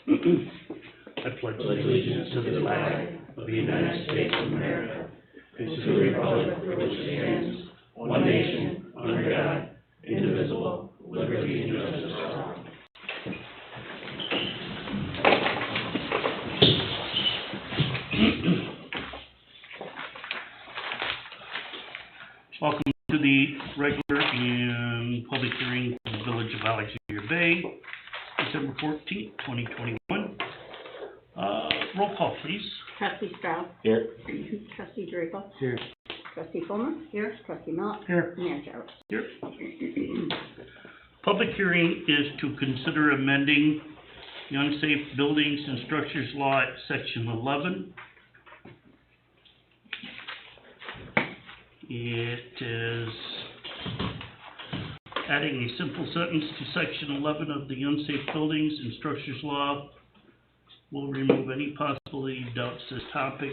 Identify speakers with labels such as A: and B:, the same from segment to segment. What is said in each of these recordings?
A: I pledge allegiance to the flag of the United States of America, and to the republic for which it stands, one nation, under God, indivisible, with liberty and justice for all. Welcome to the regular and public hearing for the Village of Alexandria Bay, December 14th, 2021. Roll call, please.
B: Trustee Strauss.
C: Here.
B: Trustee Draco.
C: Here.
B: Trustee Fulmer. Here. Trustee Millett.
A: Here.
B: Mayor Jarrett.
A: Here. Public hearing is to consider amending the unsafe buildings and structures law at section 11. It is adding a simple sentence to section 11 of the unsafe buildings and structures law. Will remove any possibility of doubts this topic.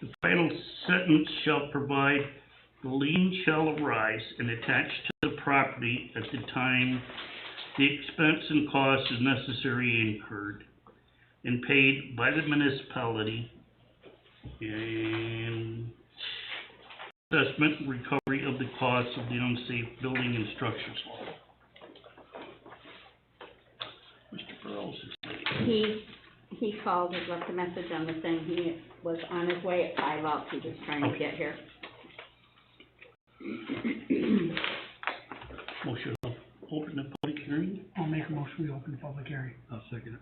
A: The final sentence shall provide the lien shall arise and attach to the property at the time the expense and cost is necessary incurred and paid by the municipality and assessment and recovery of the costs of the unsafe building and structures law. Mr. Burrows is late.
B: He called and left a message on the thing. He was on his way at 5 out. He was trying to get here.
A: Motion to open the public hearing.
D: I'll make a motion, we open the public hearing.
C: I'll second it.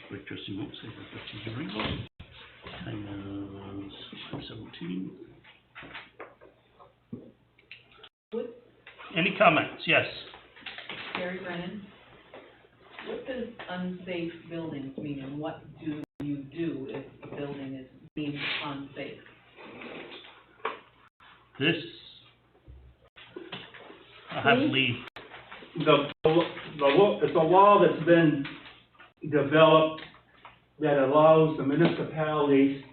A: Moved by trustee Moak, second by trustee Dorito. Time is 5:17. Any comments? Yes.
E: Gary Brennan, what does unsafe buildings mean, and what do you do if a building is deemed unsafe?
A: This, I believe,
C: It's a law that's been developed that allows the municipalities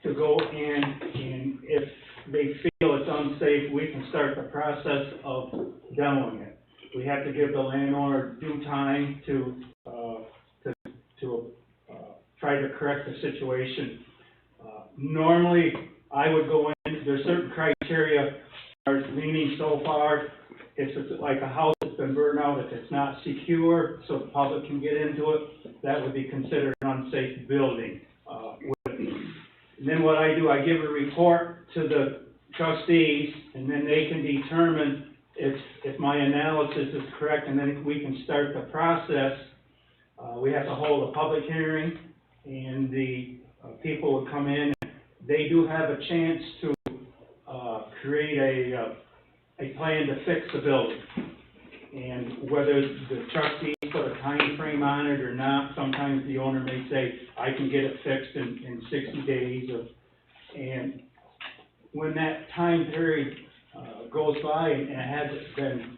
C: to go in, and if they feel it's unsafe, we can start the process of demoing it. We have to give the landowner due time to try to correct the situation. Normally, I would go in, there's certain criteria are leaning so far. If it's like a house that's been burned out, if it's not secure so the public can get into it, that would be considered an unsafe building. And then what I do, I give a report to the trustees, and then they can determine if my analysis is correct, and then we can start the process. We have to hold a public hearing, and the people would come in. They do have a chance to create a plan to fix the building. And whether the trustees put a time frame on it or not, sometimes the owner may say, I can get it fixed in 60 days. And when that time period goes by and it hasn't been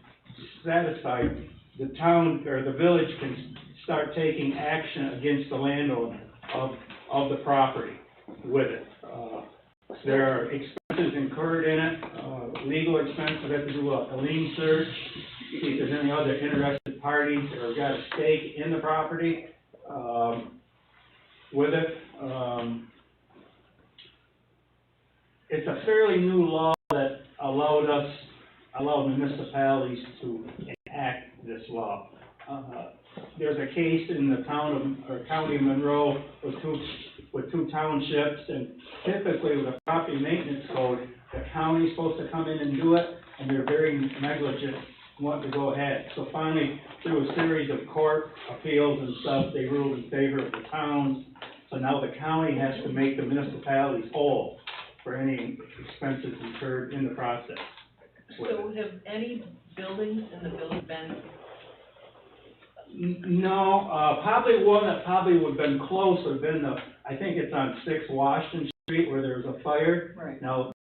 C: satisfied, the town or the village can start taking action against the landowner of the property with it. There are expenses incurred in it, legal expenses. We have to do a lien search, see if there's any other interested parties or got a stake in the property with it. It's a fairly new law that allowed municipalities to enact this law. There's a case in the county of Monroe with two townships, and typically with a property maintenance code, the county's supposed to come in and do it, and they're very negligent wanting to go ahead. So finally, through a series of court appeals and stuff, they ruled in favor of the towns. So now the county has to make the municipalities whole for any expenses incurred in the process.
E: So have any buildings in the village been?
C: No, probably one that probably would have been close would have been I think it's on 6 Washington Street where there was a fire.
E: Right.
C: Now,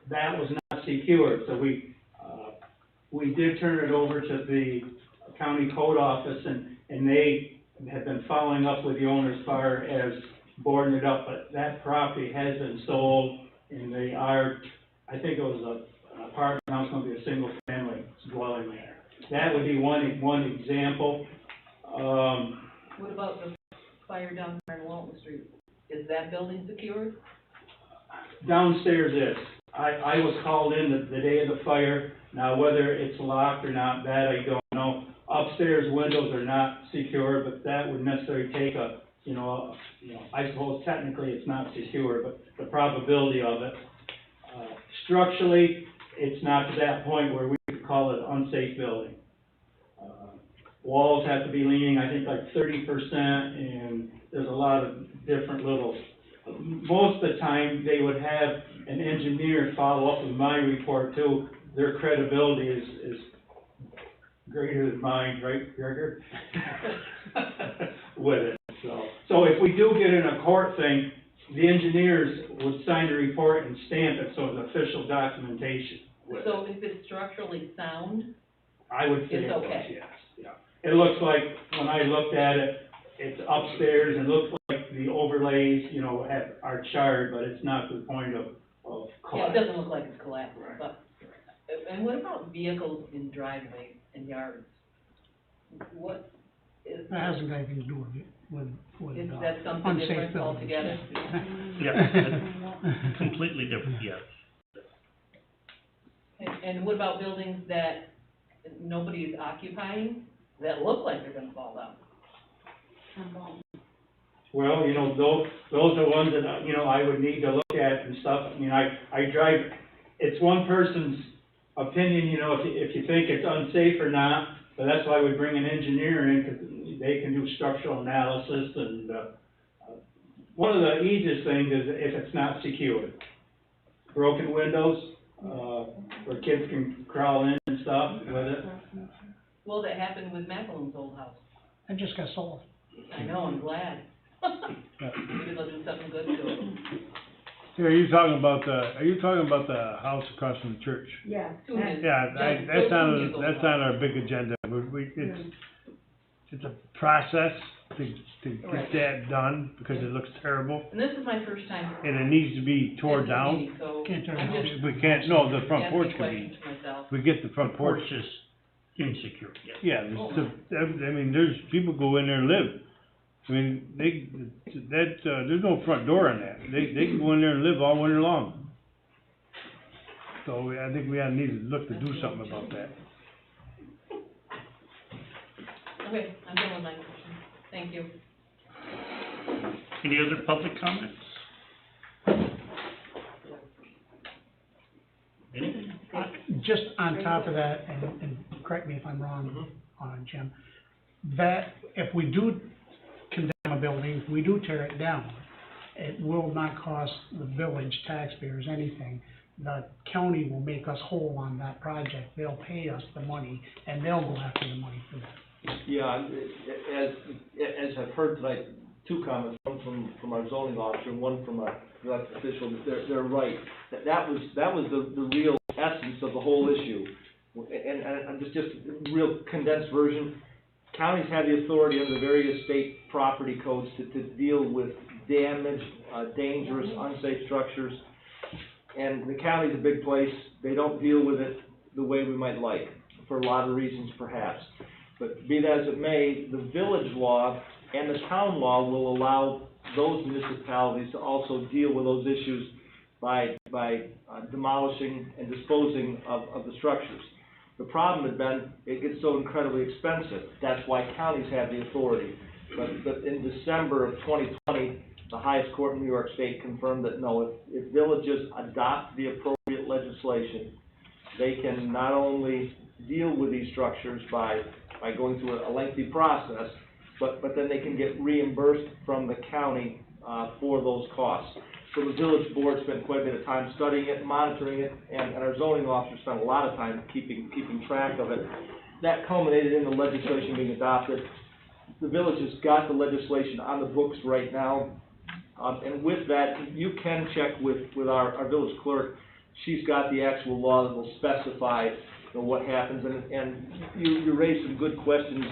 C: that was not secured, so we did turn it over to the county code office, and they have been following up with the owner as far as boarding it up, but that property has been sold and they are, I think it was an apartment house, gonna be a single family dwelling there. That would be one example.
E: What about the fire down there on Walton Street? Is that building secured?
C: Downstairs is. I was called in the day of the fire. Now, whether it's locked or not, that I don't know. Upstairs windows are not secure, but that would necessarily take I suppose technically it's not secure, but the probability of it. Structurally, it's not to that point where we could call it unsafe building. Walls have to be leaning, I think, like 30%, and there's a lot of different little, most of the time, they would have an engineer follow up with my report too. Their credibility is greater than mine, right, Gregor? With it, so if we do get in a court thing, the engineers would sign the report and stamp it, so it's official documentation with it.
E: So if it's structurally sound,
C: I would say
E: it's
C: it was,
E: okay.
C: yes, yeah. It looks like, when I looked at it, it's upstairs, and looks like the overlays, are charred, but it's not to the point of
E: Yeah,
C: collapse.
E: it doesn't look like it's collapsed,
C: Right.
E: but, and what about vehicles in driveways and yards? What is,
D: That hasn't got anything to do with
E: is that something
D: unsafe
E: different
D: buildings.
E: altogether?
A: Yeah, that's completely different, yes.
E: And what about buildings that nobody is occupying, that look like they're gonna fall down?
C: Well, those are ones that, I would need to look at and stuff. I mean, I drive, it's one person's opinion, if you think it's unsafe or not, but that's why we bring an engineer in, because they can do structural analysis, and, one of the easiest things is if it's not secured. Broken windows, where kids can crawl in and stuff with it.
E: Well, that happened with Macklin's old house.
D: It just got sold.
E: I know, I'm glad. Maybe they'll do something good to it.
F: Are you talking about the house across from the church?
B: Yeah.
E: Tune in.
F: Yeah,
E: Just
F: that's
E: go
F: on,
E: tune in.
F: that's on our big agenda. It's a process to get
E: Right.
F: that done, because it looks terrible,
E: And this is my first time.
F: and it needs to be tore
E: at this
F: down.
E: meeting, So
D: Can't tear it
E: I'm
D: down.
E: just
F: We can't, no, the front porch
E: asking
F: could be,
E: questions to myself.
F: we get the front porch.
A: Porch is insecure, yes.
F: Yeah, there's people go in there and live. I mean, there's no front door in that. They can go in there and live all winter long. So I think we need to look to do something about that.
E: Okay, I'm done with my question. Thank you.
A: Any other public comments? Anything?
D: Just on top of that, and correct me if I'm wrong, Jim, that if we do condemn a building, if we do tear it down, it will not cost the village taxpayers anything. The county will make us whole on that project. They'll pay us the money, and they'll go after the money for that.
G: Yeah, as I've heard tonight, two comments, one from our zoning officer and one from a elected official. They're right. That was the real essence of the whole issue. And just a real condensed version. Counties have the authority under various state property codes to deal with damaged, dangerous, unsafe structures. And the county's a big place. They don't deal with it the way we might like, for a lot of reasons perhaps. But be that as it may, the village law and the town law will allow those municipalities to also deal with those issues by demolishing and disposing of the structures. The problem had been, it gets so incredibly expensive. That's why counties have the authority. But in December of 2020, the highest court in New York State confirmed that no, if villages adopt the appropriate legislation, they can not only deal with these structures by going through a lengthy process, but then they can get reimbursed from the county for those costs. So the village board spent quite a bit of time studying it, monitoring it, and our zoning officer spent a lot of time keeping track of it. That culminated in the legislation being adopted. The village has got the legislation on the books right now, and with that, you can check with our village clerk. She's got the actual law that will specify what happens, and you raised some good questions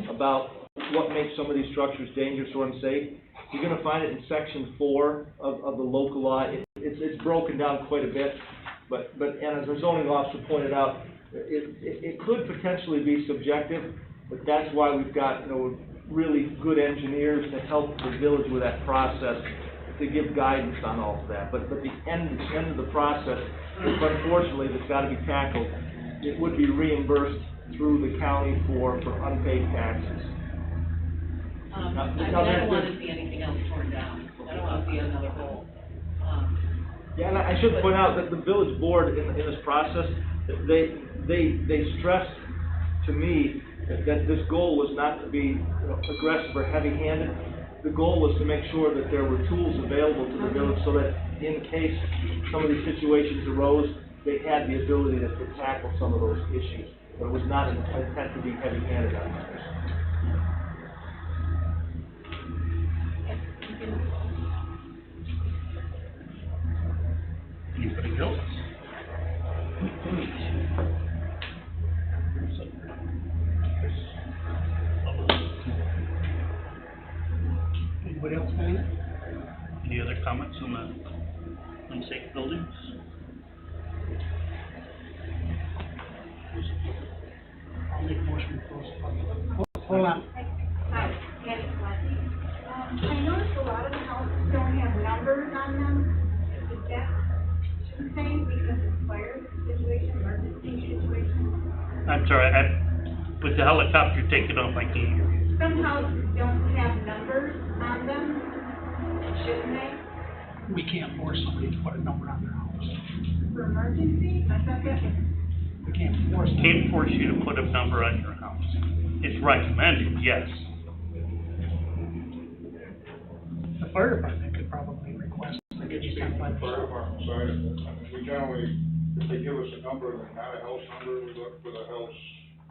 G: about what makes some of these structures dangerous or unsafe. You're gonna find it in section 4 of the local law. It's broken down quite a bit, but, and as our zoning officer pointed out, it could potentially be subjective, but that's why we've got, you know, really good engineers to help the village with that process, to give guidance on all of that. But the end of the process, if unfortunately it's gotta be tackled, it would be reimbursed through the county for unpaid taxes.
E: I don't wanna see anything else torn down, I don't wanna see another hole.
G: Yeah, and I should point out that the village board in this process, they stressed to me that this goal was not to be, you know, aggressive or heavy-handed. The goal was to make sure that there were tools available to the village so that in case some of these situations arose, they had the ability to tackle some of those issues. But it was not an intent to be heavy-handed on matters.
A: Anybody else?
D: Anybody else, Manny?
A: Any other comments on the unsafe buildings?
D: I'll make a motion to close the public. Hold on.
H: Hi, Patty Collecting. I noticed a lot of the houses don't have numbers on them. Is that the same because it's fire situation, emergency situation?
A: I'm sorry, with the helicopter taking off, I can't hear you.
H: Some houses don't have numbers on them, shouldn't they,
D: We can't force somebody to put a number on their house.
H: for emergency? I thought that was,
D: We can't force them.
A: Can't force you to put a number on your house. It's recommended, yes.
D: The fire department could probably request that they just kind of
I: Fire department side of it, I mean, we generally, if they give us a number, and not a house number, we look for the house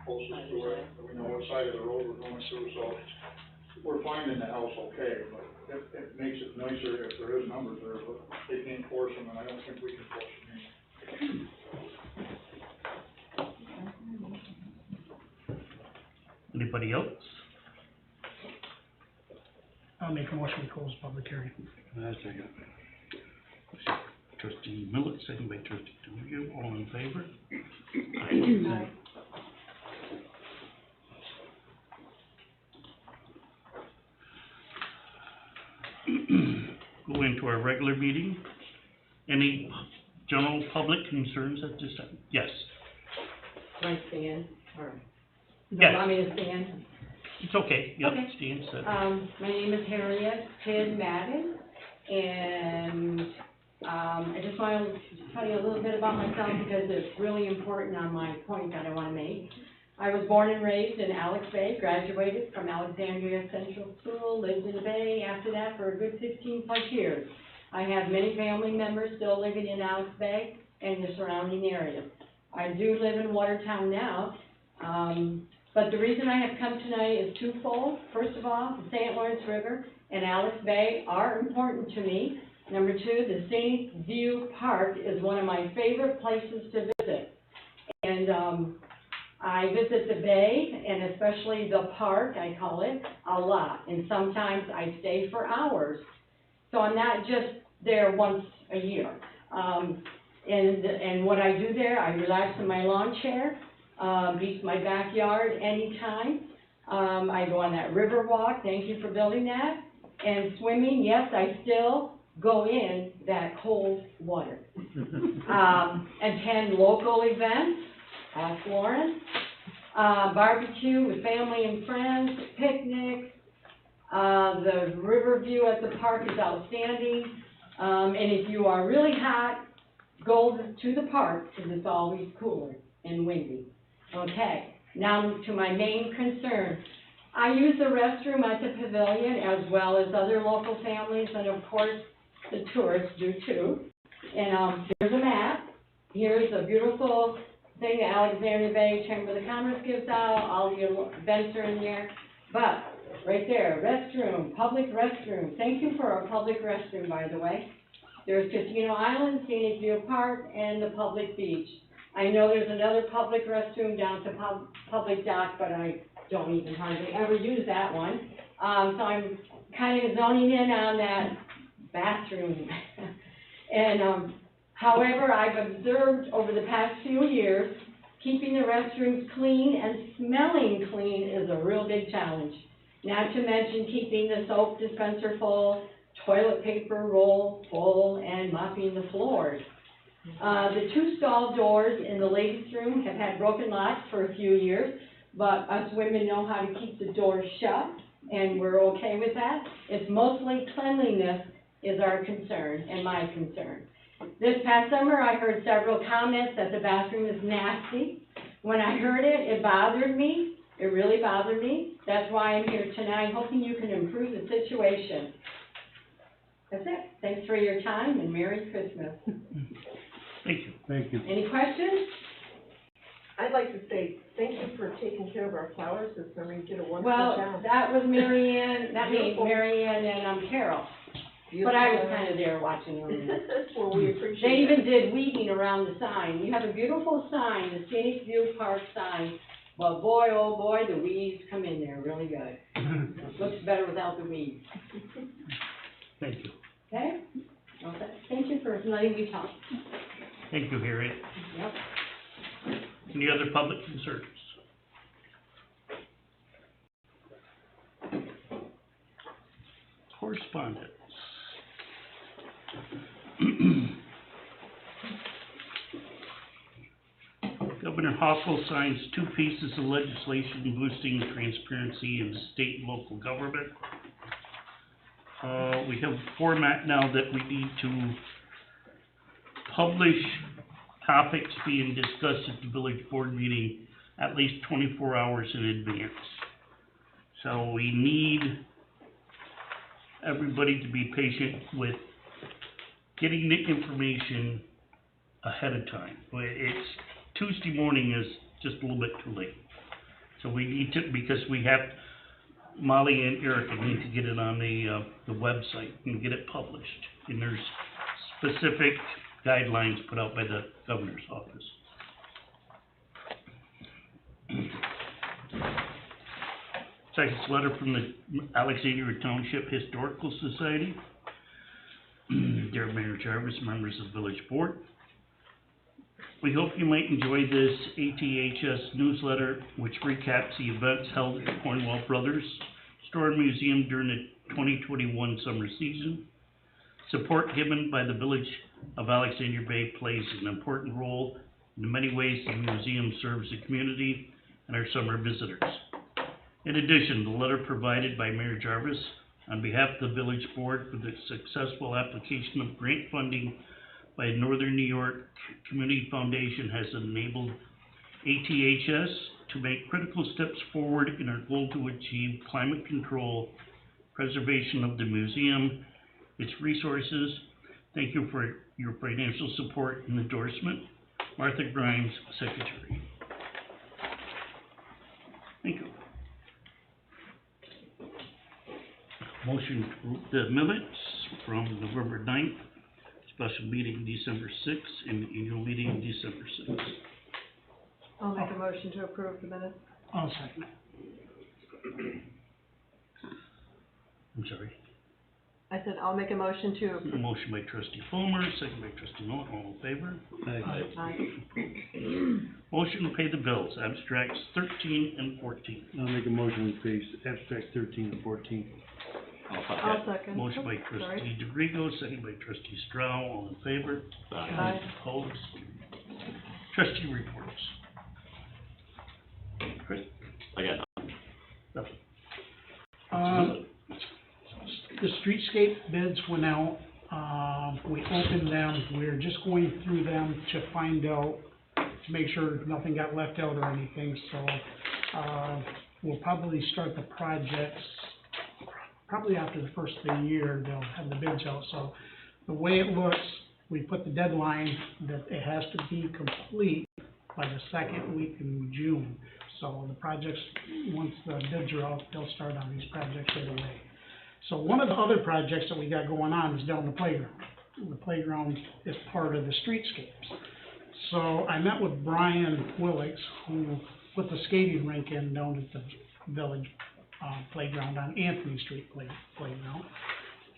I: closest to it, and we know what side of the road we're going through, so we're finding the house okay, but it makes it nicer if there is numbers there, but they can't force them, and I don't think we can force them either.
A: Anybody else?
D: I'll make a motion to close the public hearing.
A: Trustee Millet, second by trustee DeMario, all in favor? Aye. Go into our regular meeting. Any general public concerns at this time? Yes.
B: Can I stand, or, do
A: Yes.
B: you want me to stand?
A: It's okay, yep,
B: Okay.
A: Stan said.
B: My name is Harriet Tidd Madden, and, I just want to tell you a little bit about myself because it's really important on my point that I want to make. I was born and raised in Alex Bay, graduated from Alexandria Central School, lived in the Bay after that for a good 15+ years. I have many family members still living in Alex Bay and the surrounding area. I do live in Watertown now, but the reason I have come tonight is twofold. First of all, the St. Lawrence River and Alex Bay are important to me. Number two, the Scenic View Park is one of my favorite places to visit. And, I visit the bay, and especially the park, I call it, a lot. And sometimes I stay for hours. So I'm not just there once a year. And what I do there, I relax in my lawn chair, beach my backyard anytime. I go on that river walk, thank you for building that. And swimming, yes, I still go in that cold water. Attend local events, ask Lauren. Barbecue with family and friends, picnics. The river view at the park is outstanding. And if you are really hot, go to the park because it's always cooler and windy. Okay, now to my main concern. I use the restroom at the pavilion as well as other local families, and of course, the tourists do too. And here's a map. Here's a beautiful thing the Alexandria Bay Chamber of Commerce gives out. All your events are in there. But right there, restroom, public restroom. Thank you for our public restroom, by the way. There's Casino Island, Scenic View Park, and the public beach. I know there's another public restroom down to public dock, but I don't even hardly ever use that one. So I'm kind of zoning in on that bathroom. And, however, I've observed over the past few years, keeping the restrooms clean and smelling clean is a real big challenge. Not to mention keeping the soap dispenser full, toilet paper roll full, and mopping the floors. The two stall doors in the ladies' room have had broken locks for a few years, but us women know how to keep the doors shut, and we're okay with that. It's mostly cleanliness is our concern and my concern. This past summer, I heard several comments that the bathroom is nasty. When I heard it, it bothered me. It really bothered me. That's why I'm here tonight, hoping you can improve the situation. That's it. Thanks for your time, and Merry Christmas.
A: Thank you.
F: Thank you.
B: Any questions?
J: I'd like to say thank you for taking care of our flower system. You did a wonderful
B: Well,
J: job.
B: that was Mary Ann, that means
J: Beautiful.
B: Mary Ann and, Carol. But I was kind of there watching them.
J: Well, we appreciate
B: They
J: it.
B: even did weeding around the sign. You have a beautiful sign, the Scenic View Park sign, but boy, oh boy, the weeds come in there really good. Looks better without the weeds,
A: Thank you.
B: okay? Okay, thank you for letting me talk.
A: Thank you, Harriet.
B: Yep.
A: Any other public concerns? Correspondence. Governor Hochul signs 2 pieces of legislation boosting transparency in state and local government. We have a format now that we need to publish topics being discussed at the village board meeting at least 24 hours in advance. So we need everybody to be patient with getting the information ahead of time. But it's, Tuesday morning is just a little bit too late. So we need to, because we have, Molly and Erica need to get it on the website and get it published. And there's specific guidelines put out by the governor's office. Second letter from the Alexandria Township Historical Society. Dear Mayor Jarvis, members of the village board, we hope you might enjoy this ATHS newsletter, which recaps the events held at Cornwall Brothers Store and Museum during the 2021 summer season. Support given by the village of Alexandria Bay plays an important role in the many ways the museum serves the community and our summer visitors. In addition, the letter provided by Mayor Jarvis on behalf of the village board for the successful application of grant funding by Northern New York Community Foundation has enabled ATHS to make critical steps forward in our goal to achieve climate control, preservation of the museum, its resources. Thank you for your financial support and endorsement. Martha Grimes, Secretary. Thank you. Motion to approve the minutes from November 9th, special meeting December 6th, and annual meeting December 6th.
J: I'll make a motion to approve the minutes.
D: I'll second it.
A: I'm sorry.
J: I said I'll make a motion to.
A: Motion by trustee Fulmer, second by trustee Noel, all in favor?
J: Aye.
A: Motion to pay the bills, abstracts 13 and 14.
F: I'll make a motion we pay abstract 13 and 14.
J: I'll second.
A: Motion by
J: Sorry.
A: trustee DeGrigo, second by trustee Strow, all in favor?
J: Aye.
A: Opposed? Trustee reports. Chris?
K: I got
A: Nothing.
D: The streetscape bids went out, we opened them, we're just going through them to find out, to make sure nothing got left out or anything, so, we'll probably start the projects, probably after the first of the year, they'll have the bids out, so the way it looks, we put the deadline that it has to be complete by the second week in June, so the projects, once the bids are out, they'll start on these projects right away. So one of the other projects that we got going on is down the playground. The playground is part of the streetscapes. So I met with Brian Willix, who put the skating rink in down at the village playground on Anthony Street playground.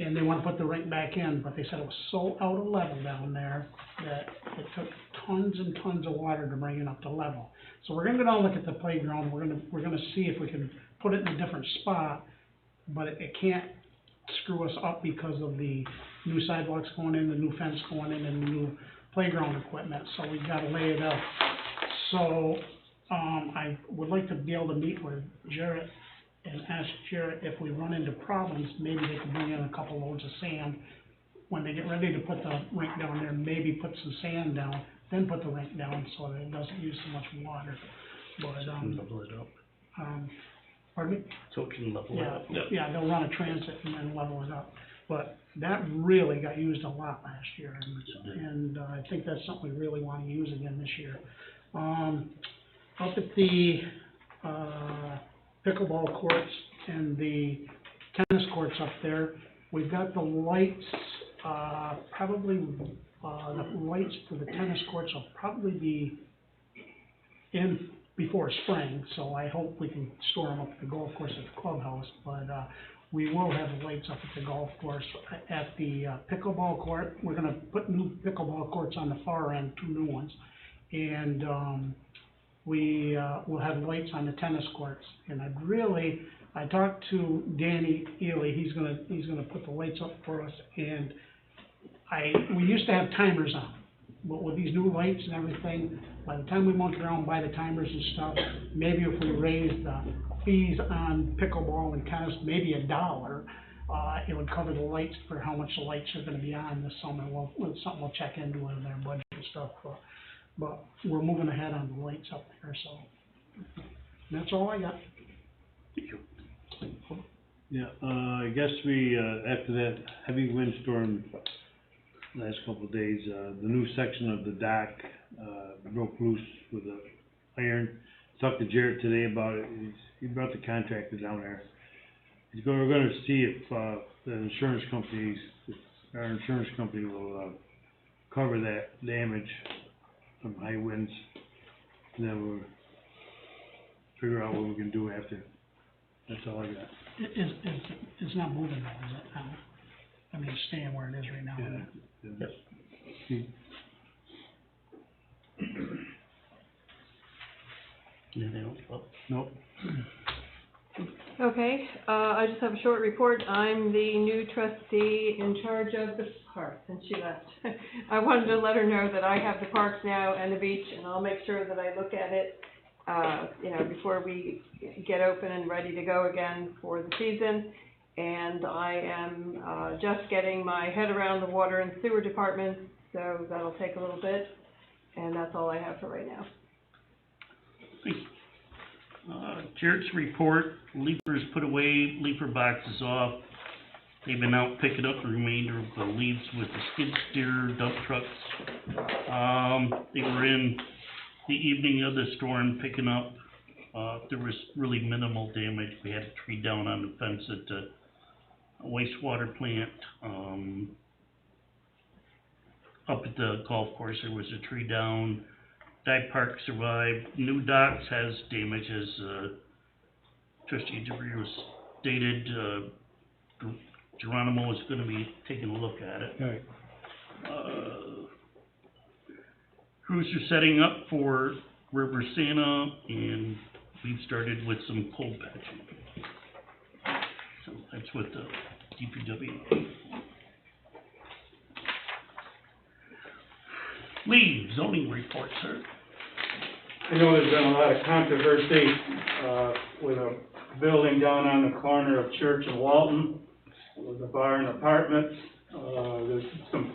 D: And they wanna put the rink back in, but they said it was so out of level down there that it took tons and tons of water to bring it up to level. So we're gonna go down and look at the playground, we're gonna see if we can put it in a different spot, but it can't screw us up because of the new sidewalks going in, the new fence going in, and the new playground equipment, so we gotta lay it out. So, I would like to be able to meet with Jarrett and ask Jarrett if we run into problems, maybe they can bring in a couple loads of sand. When they get ready to put the rink down there, maybe put some sand down, then put the rink down so that it doesn't use so much water. But,
A: Level it up.
D: pardon me?
A: So it can level it
D: Yeah,
A: up.
D: yeah, they'll run a transit and then level it up. But that really got used a lot last year, and I think that's something we really wanna use again this year. Up at the, pickleball courts and the tennis courts up there, we've got the lights, probably, the lights for the tennis courts will probably be in before spring, so I hope we can store them up at the golf course at the clubhouse, but, we will have the lights up at the golf course. At the pickleball court, we're gonna put new pickleball courts on the far end, 2 new ones. And, we, will have lights on the tennis courts. And I talked to Danny Ely, he's gonna put the lights up for us, and we used to have timers on. But with these new lights and everything, by the time we monkey around and buy the timers and stuff, maybe if we raise the fees on pickleball and tennis, maybe $1, it would cover the lights for how much the lights are gonna be on this summer. It's something we'll check into in their budget and stuff, but we're moving ahead on the lights up there, so. That's all I got.
F: Yeah, I guess we, after that heavy windstorm last couple of days, the new section of the dock, broke loose with a iron. Talked to Jarrett today about it, he brought the contractor down there. We're gonna see if, the insurance companies, our insurance company will, cover that damage from high winds. And then we'll figure out what we can do after. That's all I got.
D: It's not moving though, is it? I mean, it's staying where it is right now.
F: Yeah.
A: Yep. Anything else, Bob?
F: Nope.
K: Okay, I just have a short report. I'm the new trustee in charge of the park since she left. I wanted to let her know that I have the parks now and the beach, and I'll make sure that I look at it, before we get open and ready to go again for the season. And I am, just getting my head around the water and sewer department, so that'll take a little bit. And that's all I have for right now.
A: Thanks. Jarrett's report, leafers put away, leafer boxes off. They've been out picking up the remainder of the leaves with the skid steer dump trucks. They were in the evening of the storm picking up. There was really minimal damage. We had a tree down on the fence at the wastewater plant. Up at the golf course, there was a tree down. Dive Park survived. New docks has damage, as Trustee DeVries was stated. Geronimo is gonna be taking a look at it.
F: All right.
A: Crews are setting up for River Santa, and we've started with some cold patching. So that's what the DPW. Lee, zoning report, sir.
C: I know there's been a lot of controversy, with a building down on the corner of Church and Walton, with a bar and apartments. There's some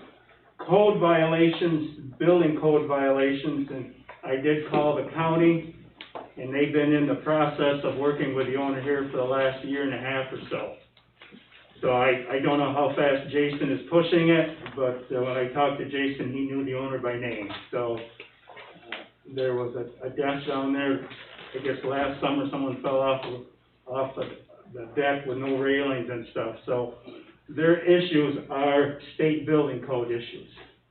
C: code violations, building code violations, and I did call the county, and they've been in the process of working with the owner here for the last year and a half or so. So I don't know how fast Jason is pushing it, but when I talked to Jason, he knew the owner by name. So there was a desk down there. I guess last summer someone fell off the deck with no railings and stuff. So their issues are state building code issues.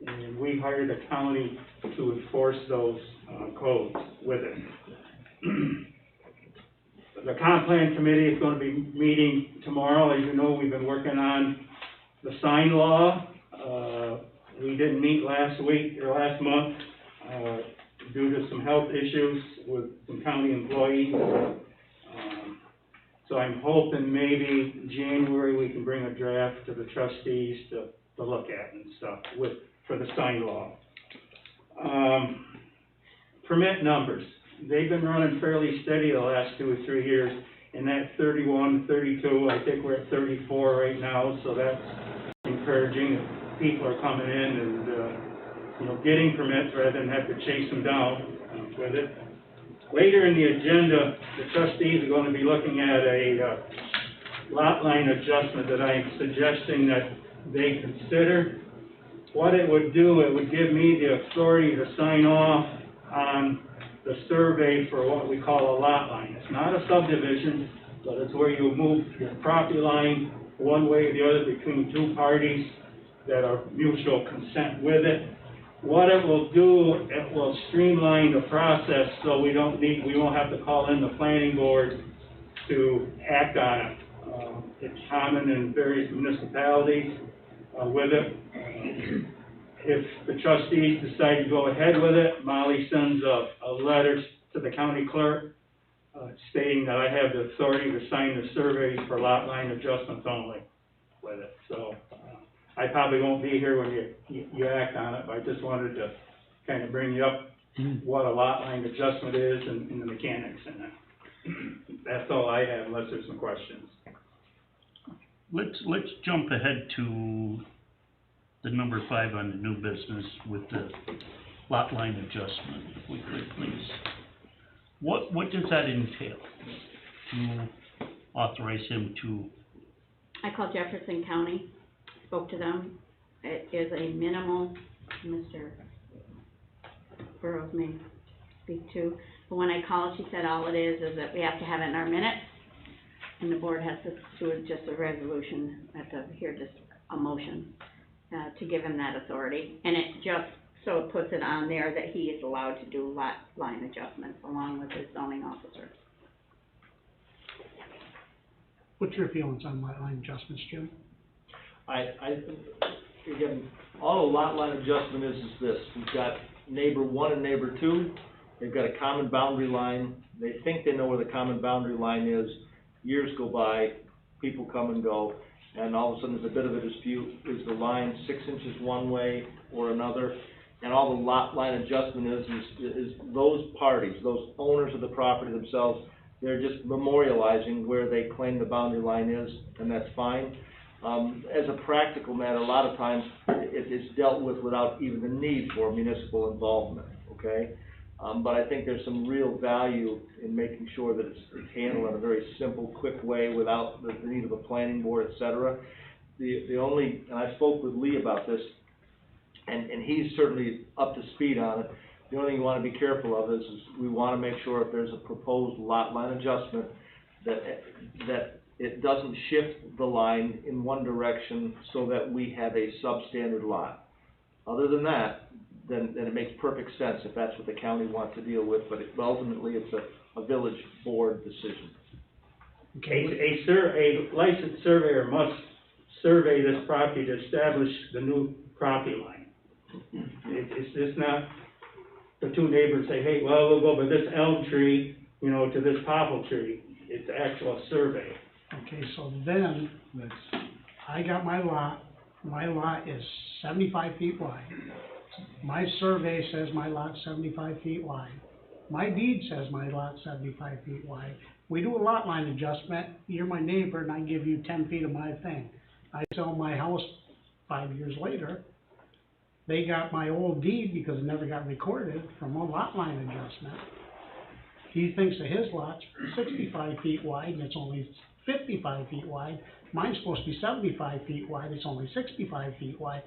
C: And we hired a county to enforce those codes with it. the comp plan committee is gonna be meeting tomorrow. As you know, we've been working on the sign law. We didn't meet last month, due to some health issues with some county employees. So I'm hoping maybe January we can bring a draft to the trustees to look at and stuff for the sign law. Permit numbers, they've been running fairly steady the last 2 or 3 years, and that 31, 32, I think we're at 34 right now, so that's encouraging. People are coming in and, getting permits rather than have to chase them down with it. Later in the agenda, the trustees are going to be looking at a lot line adjustment that I'm suggesting that they consider. What it would do, it would give me the authority to sign off on the survey for what we call a lot line. It's not a subdivision, but it's where you move your property line one way or the other between two parties that are mutual consent with it. What it will do, it will streamline the process so we won't have to call in the planning board to act on it. It's common in various municipalities with it. If the trustees decide to go ahead with it, Molly sends a letter to the county clerk stating that I have the authority to sign the surveys for lot line adjustments only with it. So I probably won't be here when you act on it, but I just wanted to kind of bring you up what a lot line adjustment is and the mechanics in it. That's all I have, unless there's some questions.
A: Let's jump ahead to the number 5 on the new business with the lot line adjustment, if we could, please. What does that entail to authorize him to?
L: I called Jefferson County, spoke to them. It is a minimal, Mr. Burrows may speak to, but when I called, she said all it is that we have to have it in our minutes, and the board has to do just a resolution, have to hear just a motion to give him that authority, and it just, so it puts it on there that he is allowed to do lot line adjustments along with his zoning officer.
D: What's your feelings on lot line adjustments, Jim?
G: Again, all a lot line adjustment is this: we've got neighbor 1 and neighbor 2. They've got a common boundary line. They think they know where the common boundary line is. Years go by, people come and go, and all of a sudden there's a bit of a dispute. Is the line 6 inches one way or another? And all the lot line adjustment is those parties, those owners of the property themselves, they're just memorializing where they claim the boundary line is, and that's fine. As a practical matter, a lot of times it's dealt with without even the need for municipal involvement, okay? But I think there's some real value in making sure that it's handled in a very simple, quick way without the need of a planning board, et cetera. The only, and I spoke with Lee about this, and he's certainly up to speed on it. The only thing you want to be careful of is we want to make sure if there's a proposed lot line adjustment that it doesn't shift the line in one direction so that we have a substandard lot. Other than that, then it makes perfect sense if that's what the county wants to deal with, but ultimately it's a village board decision.
C: Okay, a licensed surveyor must survey this property to establish the new property line. It's just not the two neighbors say, hey, well, we'll go by this elm tree, to this popple tree. It's actual survey.
D: Okay, so then, I got my lot is 75 feet wide. My survey says my lot's 75 feet wide. My deed says my lot's 75 feet wide. We do a lot line adjustment, you're my neighbor, and I give you 10 feet of my thing. I sell my house 5 years later. They got my old deed because it never got recorded from a lot line adjustment. He thinks that his lot's 65 feet wide and it's only 55 feet wide. Mine's supposed to be 75 feet wide, it's only 65 feet wide.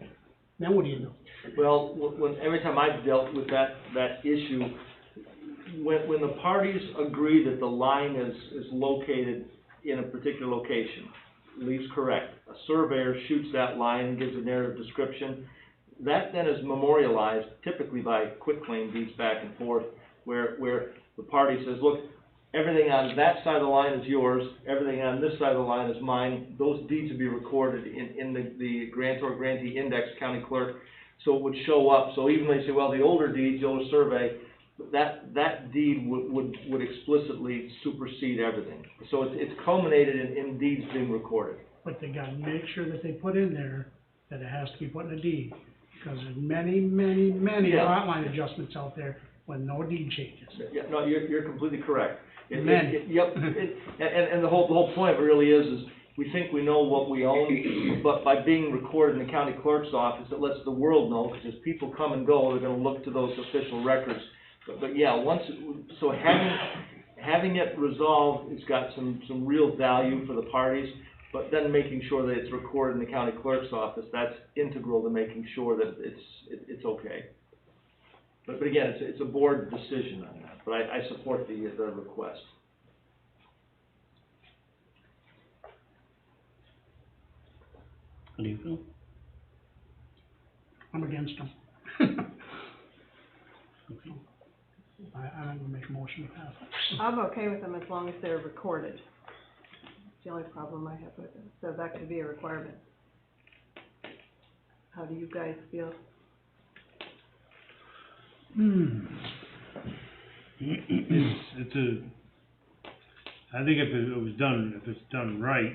D: Then what do you do?
G: Well, every time I've dealt with that issue, when the parties agree that the line is located in a particular location, Lee's correct. A surveyor shoots that line and gives a narrative description. That then is memorialized typically by quitclaim deeds back and forth, where the party says, look, everything on that side of the line is yours, everything on this side of the line is mine. Those deeds would be recorded in the grantor grantee index, county clerk, so it would show up. So even when they say, well, the older deed, the older survey, that deed would explicitly supersede everything. So it's culminated in deeds being recorded.
D: But they gotta make sure that they put in there that it has to be put in a deed, because there's many, many, many
G: Yeah.
D: lot line adjustments out there with no deed changes.
G: Yeah, no, you're completely correct.
D: Many.
G: Yep, and the whole point really is we think we know what we own, but by being recorded in the county clerk's office, it lets the world know, because as people come and go, they're gonna look to those official records. But yeah, so having it resolved, it's got some real value for the parties, but then making sure that it's recorded in the county clerk's office, that's integral to making sure that it's okay. But again, it's a board decision on that, but I support the request.
A: How do you feel?
D: I'm against them.
A: Okay.
D: I'm gonna make a motion to pass it.
K: I'm okay with them as long as they're recorded. It's the only problem I have with them, so that could be a requirement. How do you guys feel?
F: I think if it's done right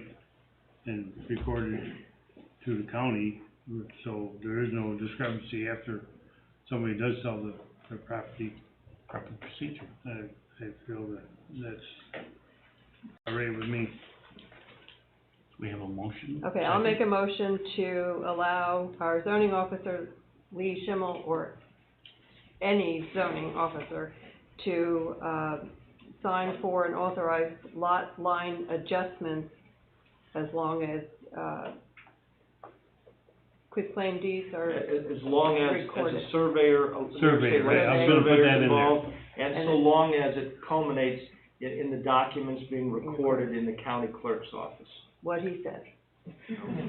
F: and recorded to the county, so there is no discrepancy after somebody does sell the property.
A: Proper procedure.
F: I feel that's all right with me.
A: We have a motion.
K: Okay, I'll make a motion to allow our zoning officer, Lee Schimmel, or any zoning officer, to, sign for and authorize lot line adjustments as long as, quitclaim deeds are
G: As long as
K: recorded.
G: a surveyor.
F: Surveyor, right, I was gonna put
G: surveyor's
F: that in there.
G: involved, and
K: And
G: so
K: it-
G: long as it culminates in the documents being recorded in the county clerk's office.
K: what he said.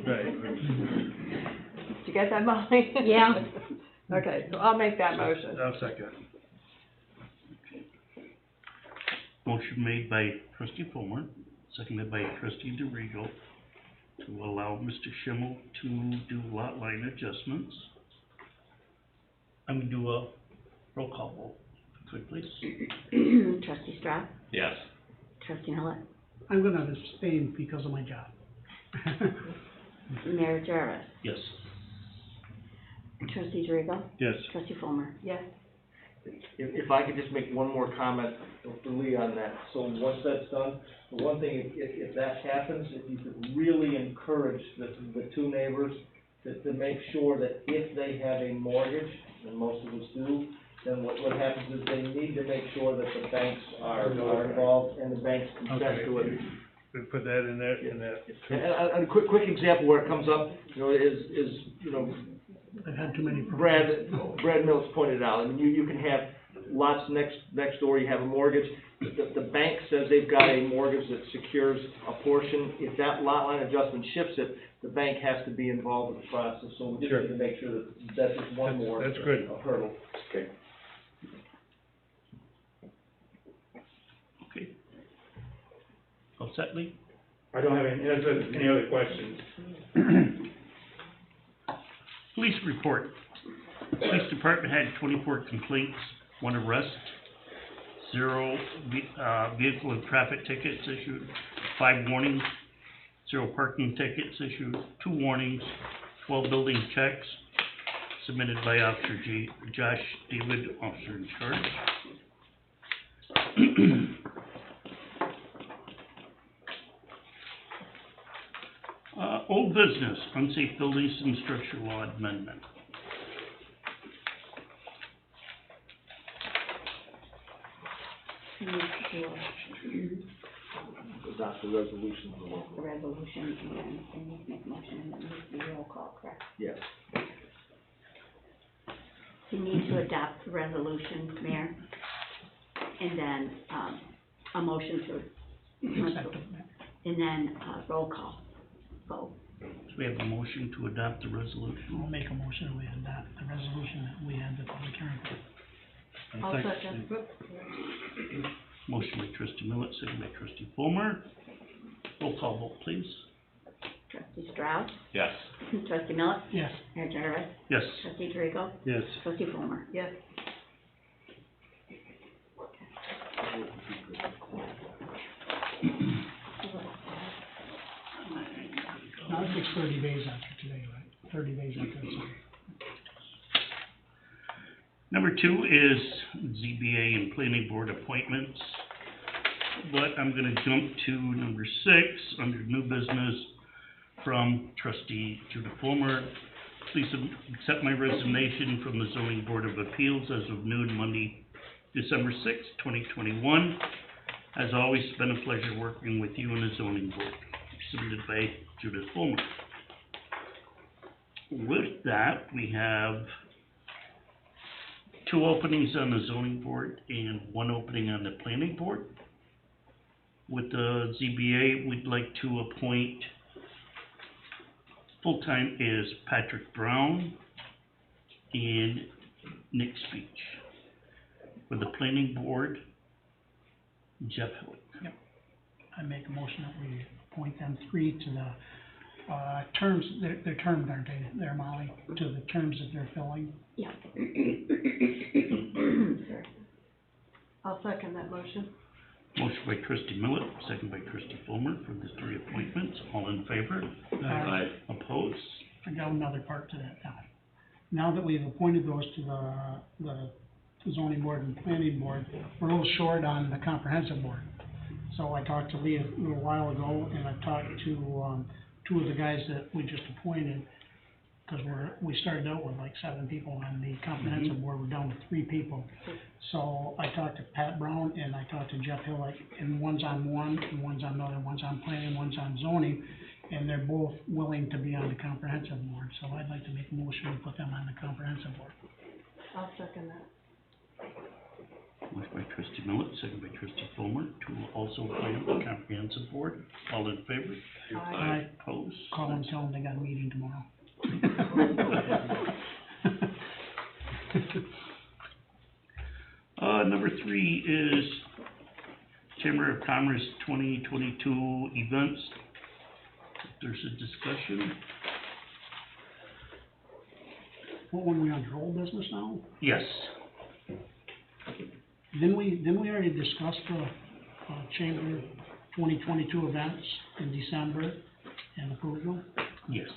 F: Right.
K: Did you get that, Molly?
L: Yeah.
K: Okay, so I'll make that motion.
F: I'll second.
A: Motion made by trustee Fulmer, seconded by trustee DeRigo, to allow Mr. Schimmel to do lot line adjustments. I'm gonna do a roll call vote, quick please.
L: Trustee Strauss,
G: Yes.
L: trustee Miller,
D: I'm gonna abstain because of my job.
L: Mayor Jarvis,
A: Yes.
L: trustee Dorigo,
F: Yes.
L: trustee Fulmer.
K: Yes.
G: If I could just make one more comment for Lee on that. So once that's done, the one thing, if that happens, if you could really encourage the two neighbors to make sure that if they have a mortgage, and most of us do, then what happens is they need to make sure that the banks are involved and the banks consent to it.
F: We put that in there,
G: And a quick example where it comes up, is
D: I've had too many.
G: Brad Mills pointed out, I mean, you can have lots next door, you have a mortgage, the bank says they've got a mortgage that secures a portion. If that lot line adjustment shifts it, the bank has to be involved in the process, so we just need to make sure that that's just one more.
F: That's good.
G: Hurdle. Okay.
A: Okay. All set, Lee?
C: I don't have any other questions.
A: Police report. Police department had 24 complaints, 1 arrest, 0 vehicle and traffic tickets issued, 5 warnings, 0 parking tickets issued, 2 warnings, 12 building checks submitted by Officer Josh David, officer in charge. Old business, unsafe buildings and structure law amendment.
L: We need to
G: Adopt the resolution.
L: do the resolution and need to make a motion, and it needs to be roll call, correct?
G: Yes.
L: We need to adopt the resolution, Mayor, and then, a motion to, and then, roll call vote.
A: So we have a motion to adopt the resolution.
D: I'll make a motion that we adopt the resolution that we had the public hearing for.
K: I'll second.
A: Motion by trustee Millet, second by trustee Fulmer. Roll call vote, please.
L: Trustee Strauss,
G: Yes.
L: trustee Millet,
D: Yes.
L: Mayor Jarvis,
A: Yes.
L: trustee Trico,
F: Yes.
L: trustee Fulmer.
K: Yes.
D: Now it takes 30 days after today, right? 30 days after today.
A: Number 2 is ZBA and planning board appointments. But I'm gonna jump to number 6, under new business, from trustee Judith Fulmer. Please accept my resignation from the zoning board of appeals as of noon Monday, December 6, 2021. As always, it's been a pleasure working with you and the zoning board. Submitted by Judith Fulmer. With that, we have 2 openings on the zoning board and 1 opening on the planning board. With the ZBA, we'd like to appoint full-time is Patrick Brown and Nick Speech. With the planning board, Jeff Hillick.
D: I make a motion that we appoint them 3 to the, terms, they're termed, aren't they, there, Molly, to the terms that they're filling.
L: Yeah. Sorry.
K: I'll second that motion.
A: Motion by trustee Millet, second by trustee Fulmer for the 3 appointments. All in favor?
D: Aye.
A: Opposed?
D: I got another part to that now. Now that we've appointed those to the zoning board and planning board, we're a little short on the comprehensive board. So I talked to Lee a little while ago, and I talked to, 2 of the guys that we just appointed, because we started out with like 7 people on the comprehensive board, we're down to 3 people. So I talked to Pat Brown and I talked to Jeff Hillick, and one's on one, and one's on another, one's on planning, one's on zoning, and they're both willing to be on the comprehensive board, so I'd like to make a motion to put them on the comprehensive board.
K: I'll second that.
A: Motion by trustee Millet, second by trustee Fulmer to also appoint the comprehensive board. All in favor?
D: Aye.
A: Opposed?
D: Call them, tell them they got a meeting tomorrow.
A: Number 3 is Chamber of Commerce 2022 events. If there's a discussion.
D: What one, we on old business now?
A: Yes.
D: Didn't we already discuss the, Chamber 2022 events in December and approved them?
A: Yes.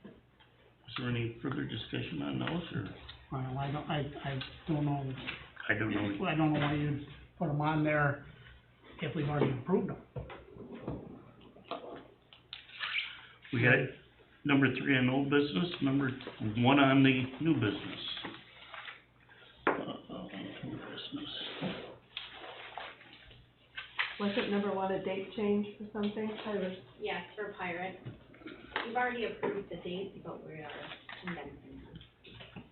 A: Is there any further discussion on those, or?
D: Well, I don't know,
A: I don't know.
D: I don't know why you'd put them on there if we've already approved them.
A: We got number 3 on old business, number 1 on the new business. New business.
K: Was it number 1 a date change or something?
H: Yes, for Pirate. We've already approved the dates, but we are condensing them.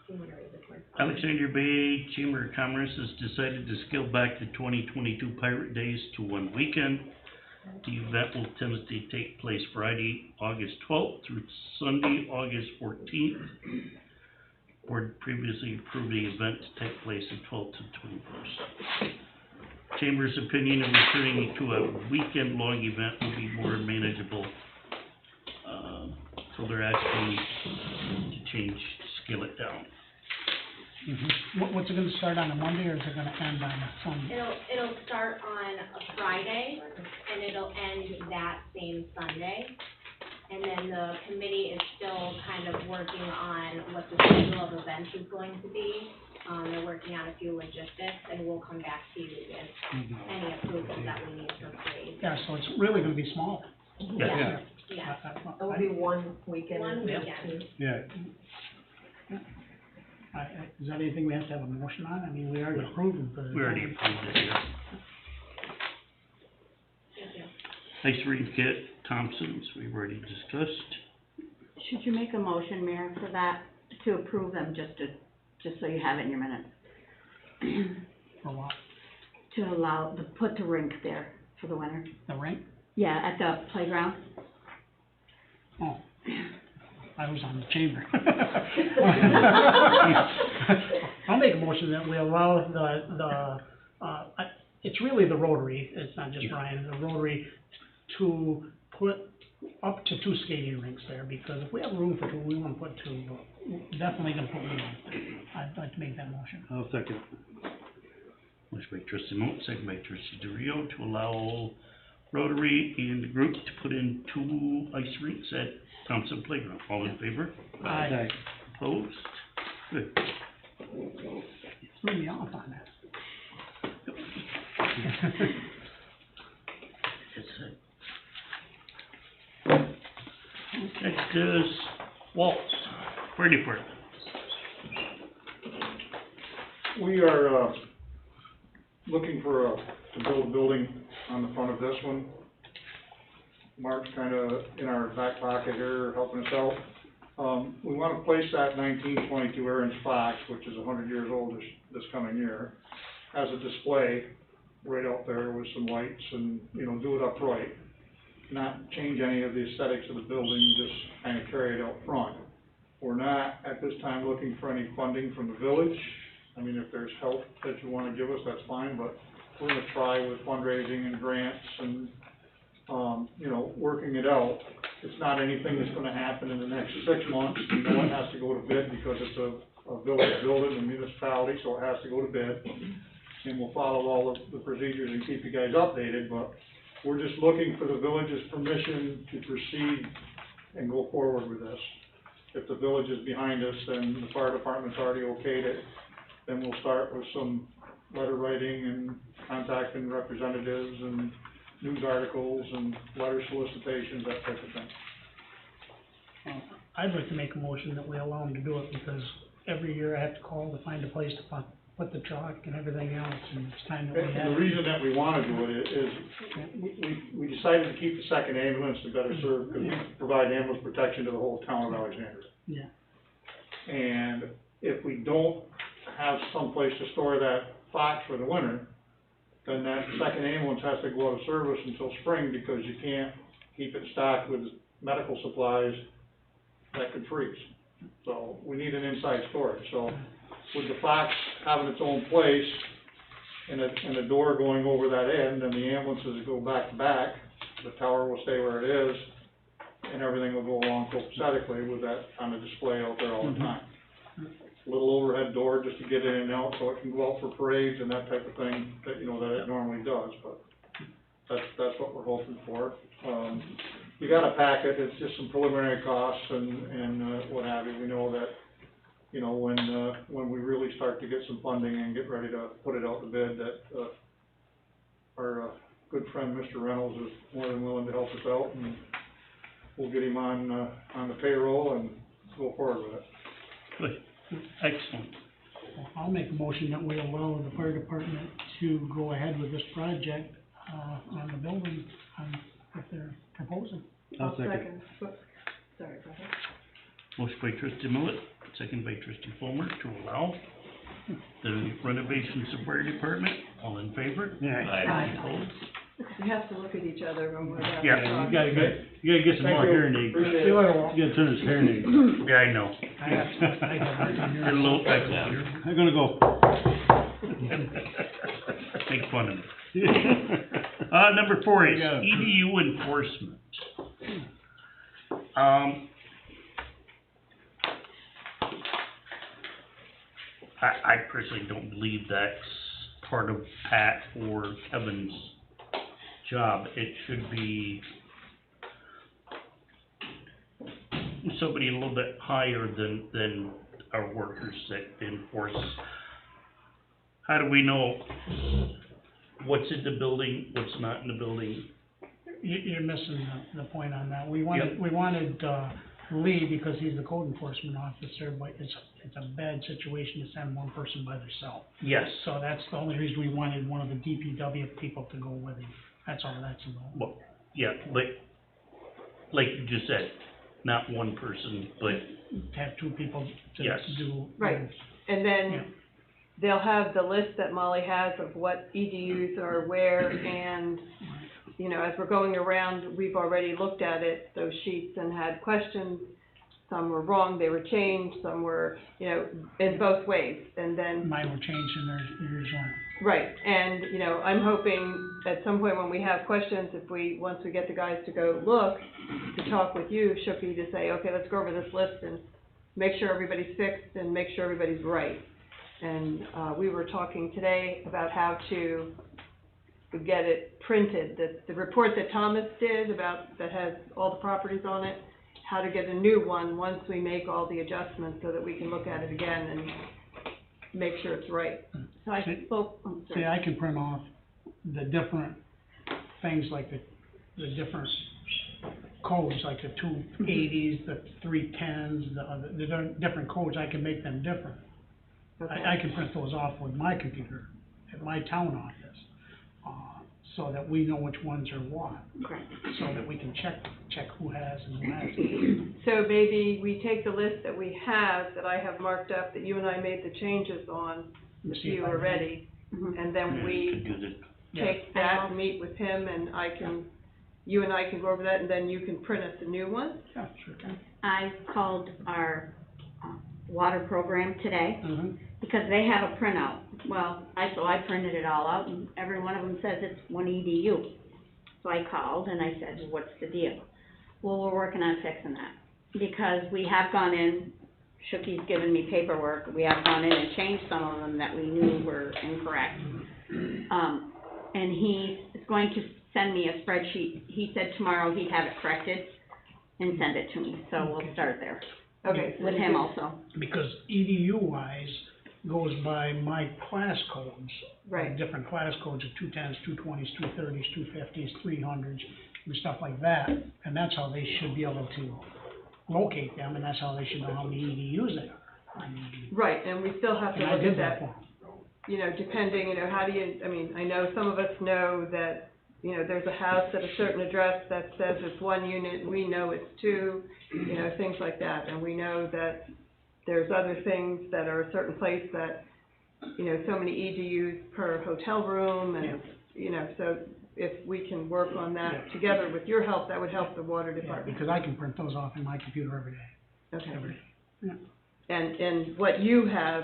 H: You wanna read this one?
A: Alexandria Bay Chamber of Commerce has decided to scale back the 2022 Pirate Days to 1 weekend. The event will tentatively take place Friday, August 12th through Sunday, August 14th. Board previously approved the event to take place the 12th to 21st. Chamber's opinion of returning to a weekend-long event will be more manageable. So they're asking to change, scale it down.
D: What's it gonna start on a Monday, or is it gonna end on a Sunday?
H: It'll start on a Friday, and it'll end that same Sunday. And then the committee is still kind of working on what the schedule of events is going to be. They're working on a few logistics, and we'll come back to you with any approvals that we need for free.
D: Yeah, so it's really gonna be small.
A: Yes.
H: Yeah,
J: It'll be one weekend.
H: one weekend.
F: Yeah,
D: Is that anything we have to have a motion on? I mean, we already approved them for the.
A: We already approved it, yeah.
H: Thank you.
A: Ice Rink Kit, Thompson's, we've already discussed.
L: Should you make a motion, Mayor, for that, to approve them, just so you have it in your minutes?
D: For what?
L: To allow, put the rink there for the winter.
D: The rink?
L: Yeah, at the playground.
D: Oh, I was on the chamber. I'll make a motion motion that we allow it's really the Rotary, it's not just Ryan, the Rotary to put up to 2 skating rinks there, because if we have room for 2, we wanna put 2, but we're definitely gonna put 1 up there. I'd like to make that motion.
F: I'll second.
A: Motion by trustee Moat, second by trustee DeRio, to allow Rotary and the group to put in 2 ice rinks at Thompson Playground. All in favor?
D: Aye.
A: Opposed? Good.
D: Threw me off on that.
A: That's it. Next is Waltz, fire department.
I: We are, looking for to build a building on the front of this one. Mark's kinda in our back pocket here, helping us out. We wanna place that 1922 Aaron's Fox, which is 100 years old this coming year, as a display right out there with some lights and, you know, do it upright. Not change any of the aesthetics of the building, just kinda carry it out front. We're not, at this time, looking for any funding from the village. I mean, if there's help that you wanna give us, that's fine, but we're gonna try with fundraising and grants and, you know, working it out. It's not anything that's gonna happen in the next 6 months. You know, it has to go to bid because it's a village building, a municipality, so it has to go to bid. And we'll follow all of the procedures and keep you guys updated, but we're just looking for the village's permission to proceed and go forward with this. If the village is behind us, then the fire department's already okayed it, then we'll start with some letter writing and contacting representatives and news articles and letter solicitations, that type of thing.
D: I'd like to make a motion that we allow them to do it, because every year I have to call to find a place to put the truck and everything else, and it's time that we have.
I: And the reason that we wanna do it is, we decided to keep the second ambulance to better serve, because we provide ambulance protection to the whole town of Alexandria.
D: Yeah.
I: And if we don't have someplace to store that Fox for the winter, then that second ambulance has to go out of service until spring, because you can't keep it stocked with medical supplies that could freeze. So we need an inside storage. So with the Fox having its own place and a door going over that end, and the ambulances go back to back, the tower will stay where it is, and everything will go along copacetically with that on the display out there all the time. Little overhead door just to get in and out, so it can go out for parades and that type of thing, that, you know, that it normally does, but that's what we're hoping for. You got a packet, it's just some preliminary costs and what have you. We know that, you know, when we really start to get some funding and get ready to put it out to bid, that, our, good friend, Mr. Reynolds, is more than willing to help us out, and we'll get him on the payroll and go forward with it.
A: Good, excellent.
D: I'll make a motion that we allow the fire department to go ahead with this project, on the building, that they're proposing.
F: I'll second.
K: Sorry, go ahead.
A: Motion by trustee Millet, second by trustee Fulmer, to allow the renovations of fire department. All in favor?
K: Aye.
A: Opposed?
K: We have to look at each other when we're about to
A: Yeah,
K: talk.
F: You gotta get some more hearing aids.
I: Appreciate
D: See you
I: it.
D: later, Walt.
F: You gotta turn this hearing aid.
A: Yeah, I know.
D: I have
A: You're a little echo here.
F: I'm gonna go.
A: Make fun of me. Number 4 is
F: Yeah.
A: EDU enforcement. I personally don't believe that's part of Pat or Kevin's job. It should be somebody a little bit higher than our workers that enforce. How do we know what's in the building, what's not in the building?
D: You're missing the point on that. We wanted Lee, because he's the code enforcement officer, but it's a bad situation to send one person by themselves.
A: Yes.
D: So that's the only reason we wanted one of the DPW people to go with him. That's all that's about.
A: Well, yeah, but like you just said, not one person, but
D: To have 2 people to
A: Yes.
D: do.
K: Right. And
D: Yeah.
K: then they'll have the list that Molly has of what EDUs are where, and, you know, as we're going around, we've already looked at it, those sheets, and had questions. some were wrong, they were changed, some were, you know, in both ways, and then.
D: Mine were changed and yours weren't.
K: Right, and, you know, I'm hoping at some point when we have questions, once we get the guys to go look, to talk with you, Shooky, to say, okay, let's go over this list and make sure everybody's fixed and make sure everybody's right. And, we were talking today about how to get it printed, the report that Thomas did that has all the properties on it, how to get a new one once we make all the adjustments so that we can look at it again and make sure it's right.
L: So I spoke, I'm sorry.
D: See, I can print off the different things, like the different codes, like the 280s, the 310s, the different codes, I can make them different.
K: Okay.
D: I can print those off with my computer at my town office, so that we know which ones are what,
L: Correct.
D: so that we can check who has and who hasn't.
K: So maybe we take the list that we have, that I have marked up, that you and I made the changes on,
D: And
K: if
D: see if
K: you
D: I
K: are
D: can-
K: ready, and then
A: Yeah,
K: we
A: could do that.
K: take that, meet with him, and you and I can go over that, and then you can print us a new one?
D: Yeah, sure can.
L: I called our water program today,
D: Mhm.
L: because they have a printout. Well, so I printed it all out, and every one of them says it's one EDU. So I called and I said, well, what's the deal? Well, we're working on fixing that, because we have gone in, Shookie's given me paperwork, we have gone in and changed some of them that we knew were incorrect. And he is going to send me a spreadsheet. He said tomorrow he'd have it corrected and send it to me, so we'll start there.
K: Okay.
L: With him also.
D: Because EDU-wise goes by my class codes.
K: Right.
D: Different class codes of 210s, 220s, 230s, 250s, 300s, and stuff like that. And that's how they should be able to locate them, and that's how they should know how many EDUs they are.
K: Right, and we still have to
D: And I
K: look
D: did
K: at
D: that
K: that,
D: for them.
K: you know, depending, you know, I know some of us know that, you know, there's a house at a certain address that says it's 1 unit, we know it's 2, you know, things like that. And we know that there's other things that are a certain place that, you know, so many EDUs per hotel room, and, you know, so if we can work on that together with your help, that would help the water
D: Yeah,
K: department.
D: because I can print those off in my computer every day,
K: Okay.
D: every day. Yeah,
K: And what you have,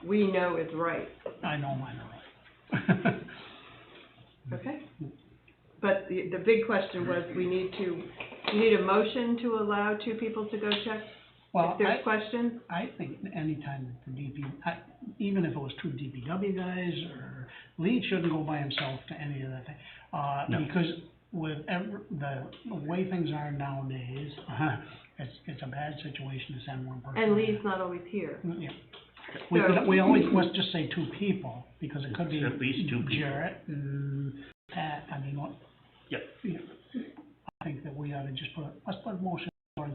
K: we know is right,
D: I know mine are right.
K: okay? But the big question was, we need a motion to allow 2 people to go check?
D: Well,
K: If there's questions?
D: I think anytime that even if it was 2 DPW guys, or Lee shouldn't go by himself to any of that thing.
A: No.
D: Because with the way things are nowadays, it's a bad situation to send one person.
K: And Lee's not always here.
D: Yeah.
K: So-
D: We always, let's just say 2 people, because it could be
A: At least 2 people.
D: Jarrett and Pat, I mean, what?
A: Yep.
D: Yeah. I think that we ought to just let's put a motion for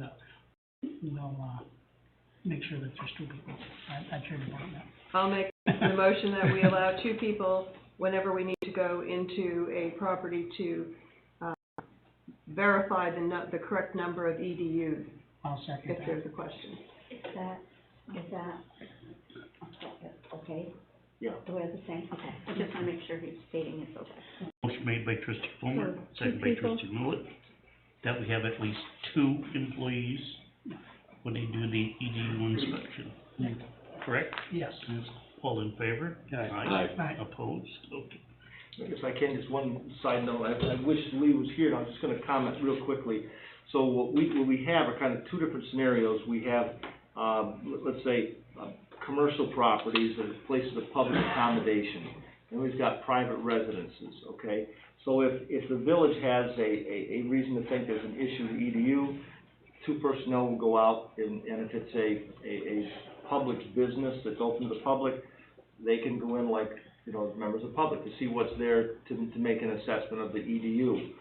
D: we'll, make sure that there's 2 people at your department.
K: I'll make the motion that we allow 2 people whenever we need to go into a property to verify the correct number of EDUs,
D: I'll second
K: if
D: that.
K: there's a question.
L: Is that, okay?
G: Yeah.
L: Do we have the same? Okay, I just wanna make sure he's stating it's okay.
A: Motion made by trustee Fulmer,
K: So,
A: second
K: 2
A: by
K: people.
A: trustee Millett, that we have at least 2 employees when they do the EDU inspection. Correct?
D: Yes.
A: All in favor?
D: Aye.
A: Opposed? Okay.
G: If I can, just one side note, I wish Lee was here, and I'm just gonna comment real quickly. So what we have are kind of 2 different scenarios. We have, let's say, commercial properties or places of public accommodation, and we've got private residences, okay? So if the village has a reason to think there's an issue with EDU, 2 personnel will go out, and if it's a public business that's open to the public, they can go in like, you know, members of the public to see what's there to make an assessment of the EDU.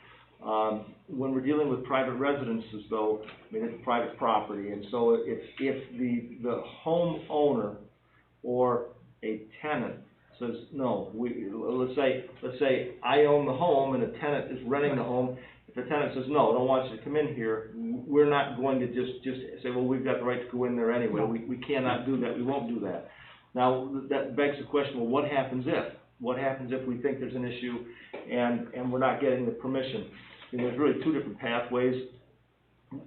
G: When we're dealing with private residences though, I mean, it's private property, and so if the homeowner or a tenant says, no, let's say I own the home and a tenant is renting the home, if the tenant says, no, I don't want you to come in here, we're not going to just say, well, we've got the right to go in there anyway, we cannot do that, we won't do that. Now, that begs the question, well, what happens if? What happens if we think there's an issue and we're not getting the permission? And there's really 2 different pathways.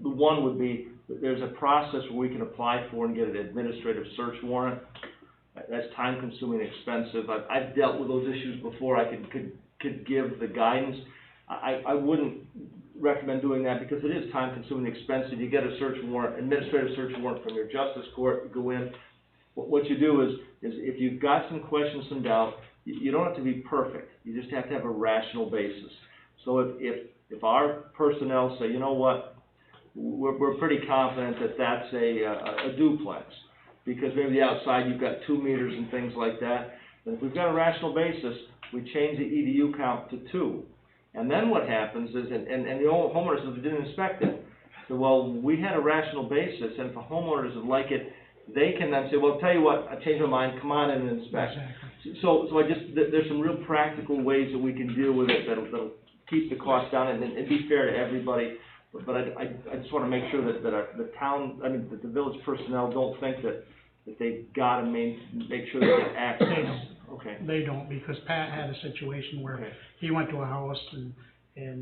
G: The one would be there's a process where we can apply for and get an administrative search warrant. That's time consuming, expensive. I've dealt with those issues before. I could give the guidance. I wouldn't recommend doing that because it is time consuming, expensive. You get a search warrant, administrative search warrant from your justice court, you go in. What you do is if you've got some questions, some doubt, you don't have to be perfect. You just have to have a rational basis. So if our personnel say, you know what, we're pretty confident that that's a duplex, because maybe the outside you've got 2 meters and things like that, then if we've got a rational basis, we change the EDU count to 2. And then what happens is, and the old homeowners that didn't inspect it, so, well, we had a rational basis, and if the homeowners would like it, they can then say, well, tell you what, I changed my mind, come on in and inspect.
D: Exactly.
G: So there's some real practical ways that we can deal with it that'll keep the cost down and be fair to everybody. But I just want to make sure that that the village personnel don't think that they've got to make sure they get access.
D: They don't.
G: Okay.
D: They don't, because Pat had a situation where
G: Okay.
D: he went to a house and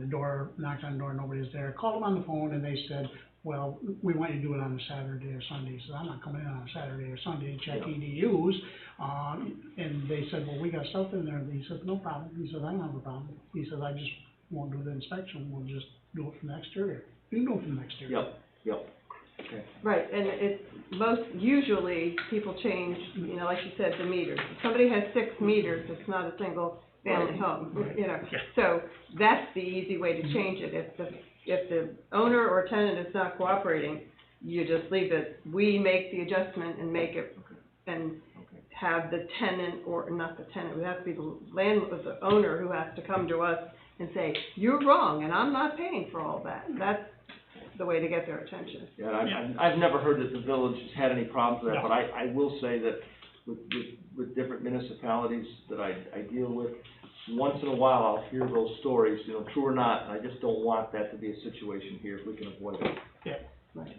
D: the door, knocked on the door, nobody's there. Called him on the phone and they said, well, we want you to do it on a Saturday or Sunday. He said, I'm not coming in on a Saturday or Sunday to check EDUs. And they said, well, we got stuff in there. And he said, no problem. He said, I don't have a problem. He said, I just won't do the inspection. We'll just do it from the exterior. You can do it from the exterior.
G: Yep. Okay.
K: Right, and it's usually people change, you know, like you said, the meters. If somebody has 6 meters, it's not a single family home, you know.
A: Yeah.
K: So that's the easy way to change it. If the owner or tenant is not cooperating, you just leave it. We make the adjustment and make it, and have the tenant, or not the tenant, it has to be the owner who has to come to us and say, you're wrong, and I'm not paying for all that. That's the way to get their attention.
G: Yeah, I've never heard that the village has had any problems with that,
D: No.
G: but I will say that with different municipalities that I deal with, once in a while I'll hear those stories, you know, true or not, and I just don't want that to be a situation here if we can avoid it.
D: Yeah.
K: Right.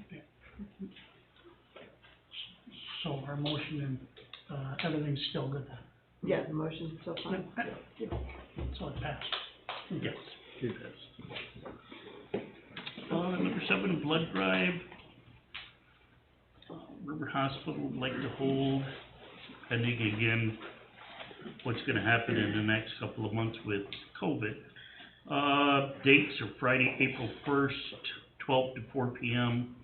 D: So our motion and, everything's still good then?
K: Yeah, the motion's still fine.
D: So it passed.
A: Yes. Number 7, blood drive. River Hospital would like to hold, pending again what's gonna happen in the next couple of months with COVID. Dates are Friday, April 1st, 12 to 4 p.m.,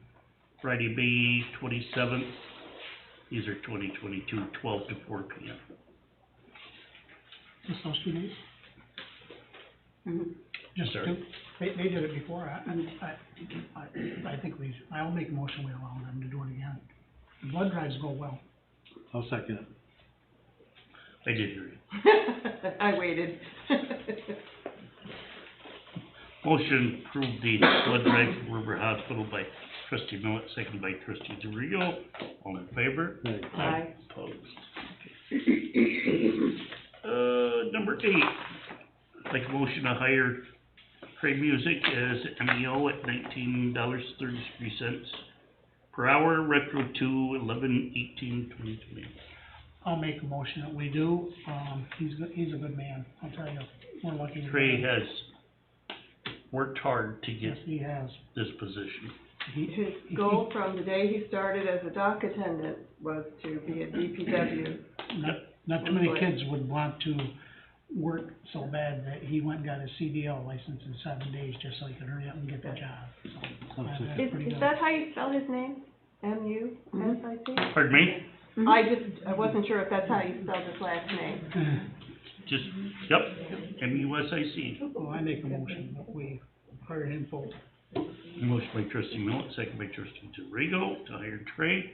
A: Friday, May 27th. These are 2022, 12 to 4 p.m.
D: Just those 2 days?
L: Mhm.
D: Just
A: Sorry?
D: two? They did it before. I think I'll make a motion we allow them to do it again. The blood drives go well.
F: I'll second it.
A: I did hear you.
K: I waited.
A: Motion to approve the blood drive for River Hospital by trustee Millet, seconded by trustee DeRigo. All in favor?
K: Aye.
A: Opposed. Okay. Number 8, like a motion to hire Trade Music as MEO at $19.33 per hour, retro to 11/18/2020.
D: I'll make a motion that we do. He's a good man, I'll tell you. We're lucky. to
A: Trey
D: have him.
A: has worked hard to
D: Yes,
A: get
D: he has.
A: this position.
K: His goal from the day he started as a dock attendant was to be a DPW.
D: Not too many kids would want to work so bad that he went and got his CDL license in 7 days just so he could hurry up and get the job. So, that's pretty
K: Is
D: good.
K: that how you spell his name? M-U-S-I-C?
A: Pardon me?
K: I wasn't sure if that's how you spelled his last name.
A: Just, yep, M-U-S-I-C.
D: Well, I make a motion that we hire him full.
A: Motion by trustee Millet, second by trustee DeRigo to hire Trey.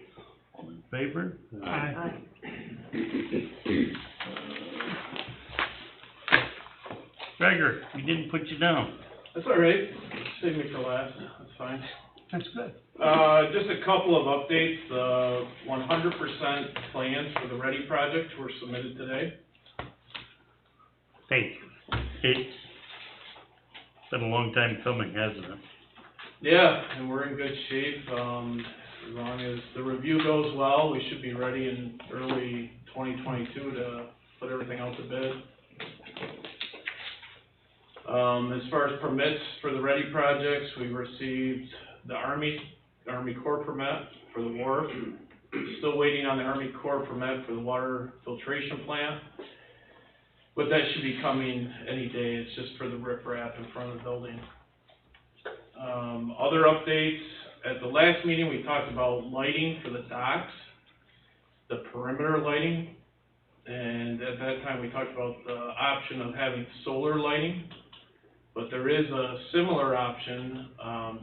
A: All in favor?
D: Aye.
A: Gregor, we didn't put you down.
M: That's all right. Save me for last. That's fine.
D: That's good.
M: Just a couple of updates. 100% plans for the Ready project were submitted today.
A: Thank you. It's been a long time coming, hasn't it?
M: Yeah, and we're in good shape. As long as the review goes well, we should be ready in early 2022 to put everything out to bid. As far as permits for the Ready projects, we received the Army Army Corps permit for the wharf. Still waiting on the Army Corps permit for the water filtration plant. But that should be coming any day, it's just for the riprap in front of the building. Other updates, at the last meeting, we talked about lighting for the docks, the perimeter lighting. And at that time, we talked about the option of having solar lighting. But there is a similar option,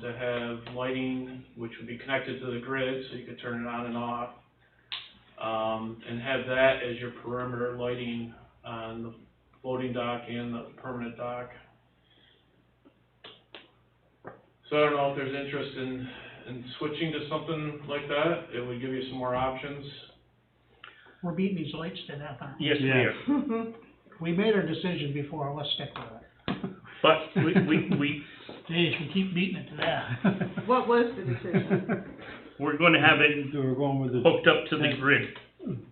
M: to have lighting which would be connected to the grid, so you could turn it on and off. And have that as your perimeter lighting on the floating dock and the permanent dock. So I don't know if there's interest in switching to something like that. It would give you some more options.
D: We're beating these lights to death, aren't we?
A: Yes, we are.
D: We made our decision before, let's stick with it.
A: But we,
D: Geez, we keep beating it to death.
K: What was the decision?
A: we're gonna have it
F: So we're going with the.
A: hooked up to the grid.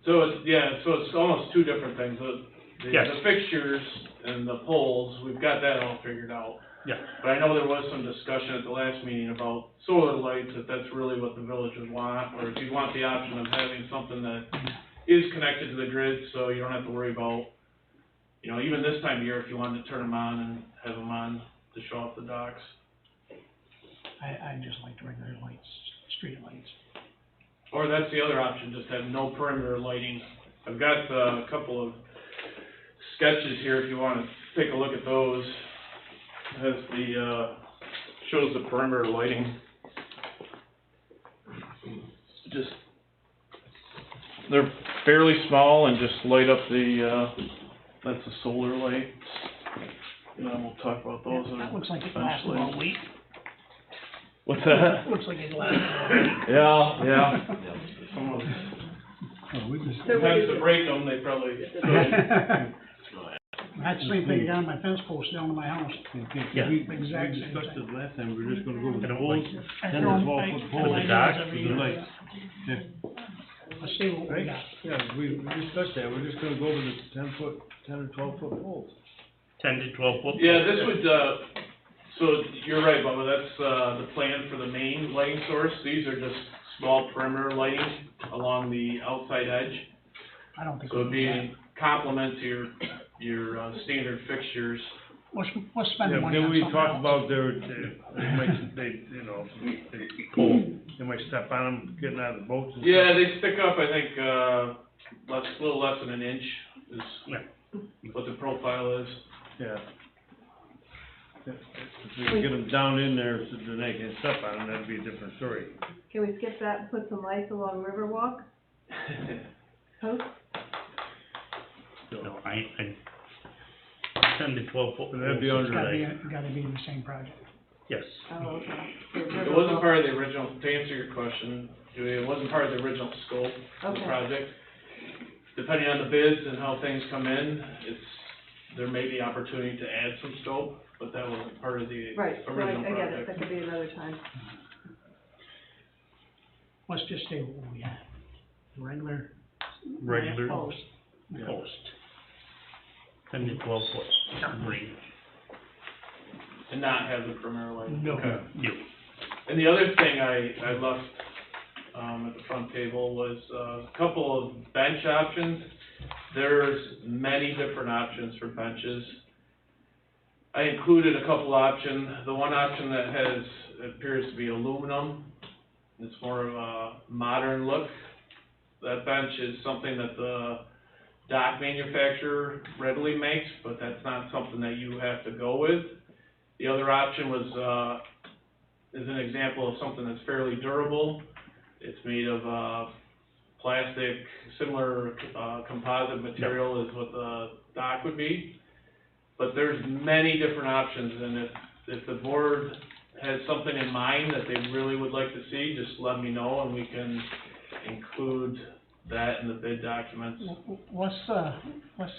M: So it's, yeah, so it's almost two different things.
A: Yes.
M: The fixtures and the poles, we've got that all figured out.
A: Yeah.
M: But I know there was some discussion at the last meeting about solar lights, if that's really what the village would want, or if you want the option of having something that is connected to the grid, so you don't have to worry about, you know, even this time of year, if you wanted to turn them on and have them on to show off the docks.
D: I just like the regular lights, street lights.
M: Or that's the other option, just have no perimeter lighting. I've got a couple of sketches here if you want to take a look at those. It has the, shows the perimeter lighting. Just, they're fairly small and just light up the, that's a solar light. And then we'll talk about those
D: That looks like it lasts
M: eventually.
D: all week.
M: What's that?
D: Looks like it lasts all week.
M: Yeah. Some of sometimes to break them, they probably.
D: That's the same thing down my fence post down to my house.
A: Yeah.
F: We
D: Exact same
F: discussed
D: thing.
F: it last time, we're just gonna go with
A: I
F: the
A: don't
F: poles,
A: like-
F: 10 or 12 foot poles.
A: For the dock?
D: every
F: For the
D: year.
F: lights. Yeah.
D: Let's see what we
F: Right?
D: got.
F: Yeah, we discussed that, we're just gonna go with the 10 or 12 foot poles.
A: 10 to 12 foot.
M: Yeah, this would, so you're right, Bubba, that's, the plan for the main lighting source. These are just small perimeter lighting along the outside edge.
D: I don't think
M: So it'd
D: we
M: be
D: can
M: in complement to your standard fixtures.
D: Let's spend the
F: Yeah,
D: money
F: then
D: on
F: we
D: something
F: talked
D: else.
F: about they might, you know, they might step on them getting out of the boats and stuff.
M: Yeah, they stick up, I think, a little less than an inch is what the profile is.
F: Yeah. If we can get them down in there so that they can step on them, that'd be a different story.
K: Can we skip that and put some lights along Riverwalk? Post?
A: No, I 10 to 12 foot.
F: But that'd be
A: poles.
F: under
D: Gotta be in the same project.
A: Yes.
K: Oh, okay.
M: It wasn't part of the original, to answer your question, Julia, it wasn't part of the original scope of the
K: Okay.
M: project. Depending on the bids and how things come in, there may be opportunity to add some scope, but that wasn't part of the
K: Right, so I
M: original
K: get it,
M: project.
K: that could be another time.
D: Let's just say what we have. Regular.
A: Regular
D: Post.
A: post. 10 to 12 foot green.
M: And not have the perimeter lighting.
D: No.
M: Okay.
A: You.
M: And the other thing I left, at the front table was a couple of bench options. There's many different options for benches. I included a couple options. The one option that appears to be aluminum, it's more of a modern look. That bench is something that the dock manufacturer readily makes, but that's not something that you have to go with. The other option was, is an example of something that's fairly durable. It's made of, plastic, similar, composite material as what the dock would be. But there's many different options, and if the board has something in mind that they really would like to see, just let me know and we can include that in the bid documents.
D: Let's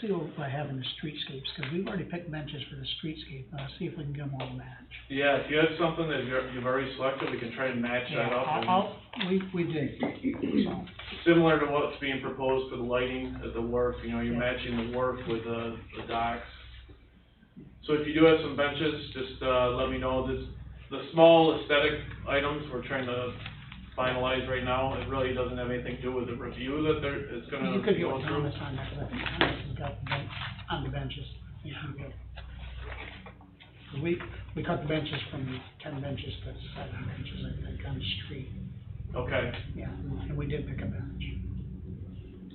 D: see what I have in the streetscapes, because we've already picked benches for the streetscape, see if we can get them all matched.
M: Yeah, if you have something that you've already selected, we can try and match that up.
D: We did, so.
M: Similar to what's being proposed for the lighting at the wharf, you know, you're matching the wharf with the docks. So if you do have some benches, just, let me know. The small aesthetic items, we're trying to finalized right now. It really doesn't have anything to do with the review that it's gonna
D: You could
M: be
D: go
M: going
D: with
M: through.
D: Thomas on that, 'cause I think Thomas has got the bench, on the benches. I think he will. We cut the benches from 10 benches to 7 benches, I think, on the street,
M: Okay,
D: yeah, and we did pick a bench.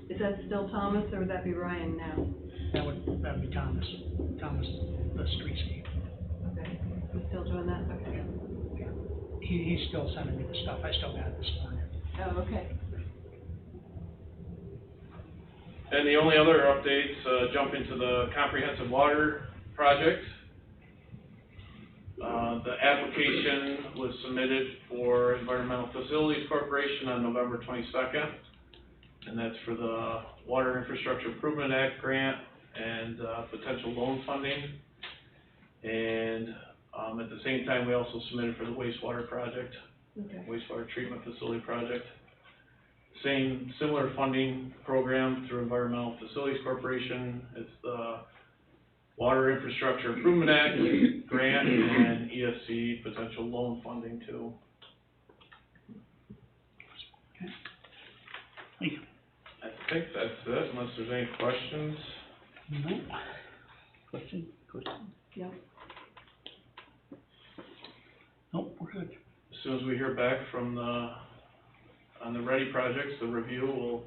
K: Is that still Thomas, or would that be Ryan now?
D: That'd be Thomas, the streetscape.
K: Okay, who's still doing that? Okay.
D: He's still sending me the stuff, I still got it this morning.
K: Oh, okay.
M: and the only other updates, jump into the comprehensive water project. The application was submitted for Environmental Facilities Corporation on November 22nd, and that's for the Water Infrastructure Improvement Act grant and potential loan funding. And at the same time, we also submitted for the wastewater project,
K: Okay.
M: wastewater treatment facility project. Similar funding program through Environmental Facilities Corporation. It's the Water Infrastructure Improvement Act grant and EFC potential loan funding too.
A: Thank you.
M: I think that's it, unless there's any questions.
D: No,
A: Question?
K: Yeah.
A: Nope, we're good.
M: As soon as we hear back from on the ready projects, the review will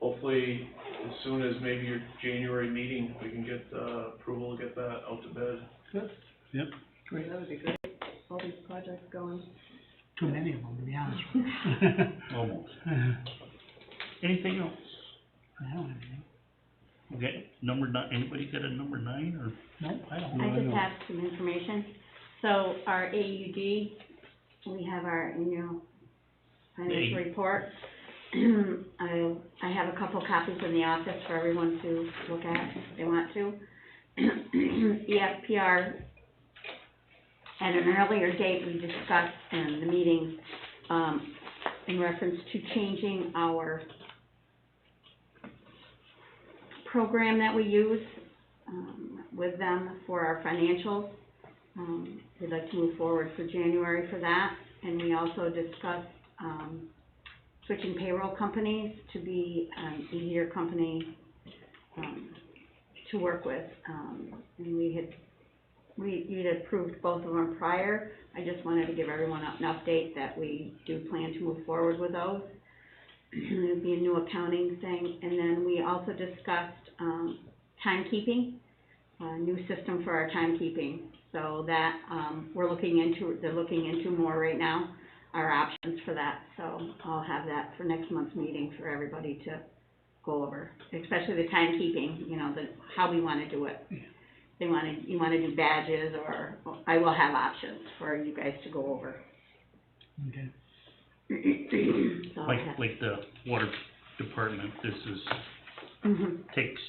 M: hopefully, as soon as maybe your January meeting, we can get approval to get that out to bid.
A: Yep.
K: Great, that would be great. All these projects going.
D: too many of them, to be honest with you.
A: Almost. Anything else?
D: I don't have anything.
A: Okay, number 9, anybody got a number 9, or?
D: No, I don't.
L: I just have some information. So our AUD, we have our annual financial report. I have a couple copies in the office for everyone to look at if they want to. EFPR, at an earlier date, we discussed in the meeting, in reference to changing our program that we use, with them for our financials. We'd like to move forward for January for that, and we also discussed, switching payroll companies to be an easier company, to work with. And we had approved both of them prior. I just wanted to give everyone an update that we do plan to move forward with those. It would be a new accounting thing. And then we also discussed, timekeeping, a new system for our timekeeping. So that, they're looking into more right now, our options for that. So I'll have that for next month's meeting for everybody to go over, especially the timekeeping, how we want to do it. You want to do badges, or I will have options for you guys to go over.
D: Okay.
L: So
A: Like the water department, this is,
L: Mhm.
A: takes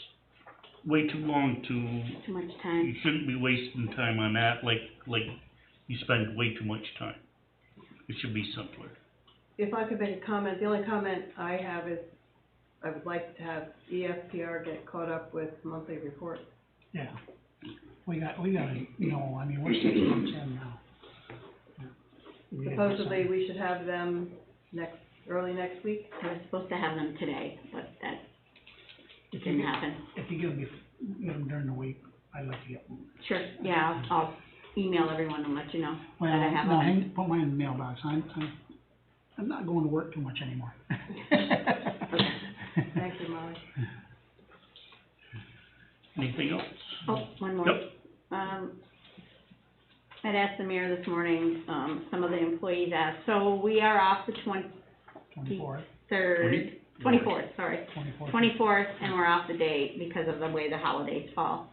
A: way too long
L: Too much
A: you
L: time.
A: shouldn't be wasting time on that, like you spend way too much time. It should be simpler.
K: If I could make a comment, the only comment I have is, I would like to have EFPR get caught up with monthly reports.
D: Yeah. We gotta, I mean, we're 6 months in now. Yeah. We gotta do
K: Supposedly,
D: something.
K: we should have them early next week.
L: I was supposed to have them today, but that
D: If you
L: didn't
D: get-
L: happen.
D: If you get them during the week, I'd like to get them.
L: Sure, yeah, I'll email everyone and let you know that
D: Well,
L: I have
D: no,
L: them.
D: put mine in the mailbox, I'm not going to work too much anymore.
K: Thank you, Molly.
A: Anything else?
L: Oh, one more.
A: Yep.
L: I'd asked the mayor this morning, some of the employees asked, so we are off the
D: 24th,
L: 24th, sorry.
D: 24th.
L: 24th, and we're off the date because of the way the holidays fall.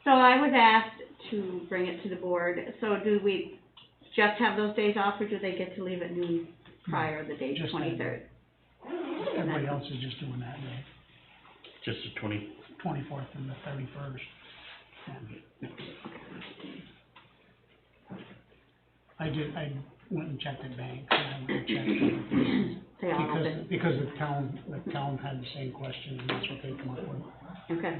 L: So I was asked to bring it to the board, so do we just have those days off, or do they get to leave at noon prior to the date,
D: Just
L: 23rd?
D: Everybody else is just doing that day,
A: Just the
D: 24th and the 31st. Yeah. I went and checked at banks, and I went and checked,
L: They all open,
D: because the town had the same question, and that's what they come up with.
L: okay.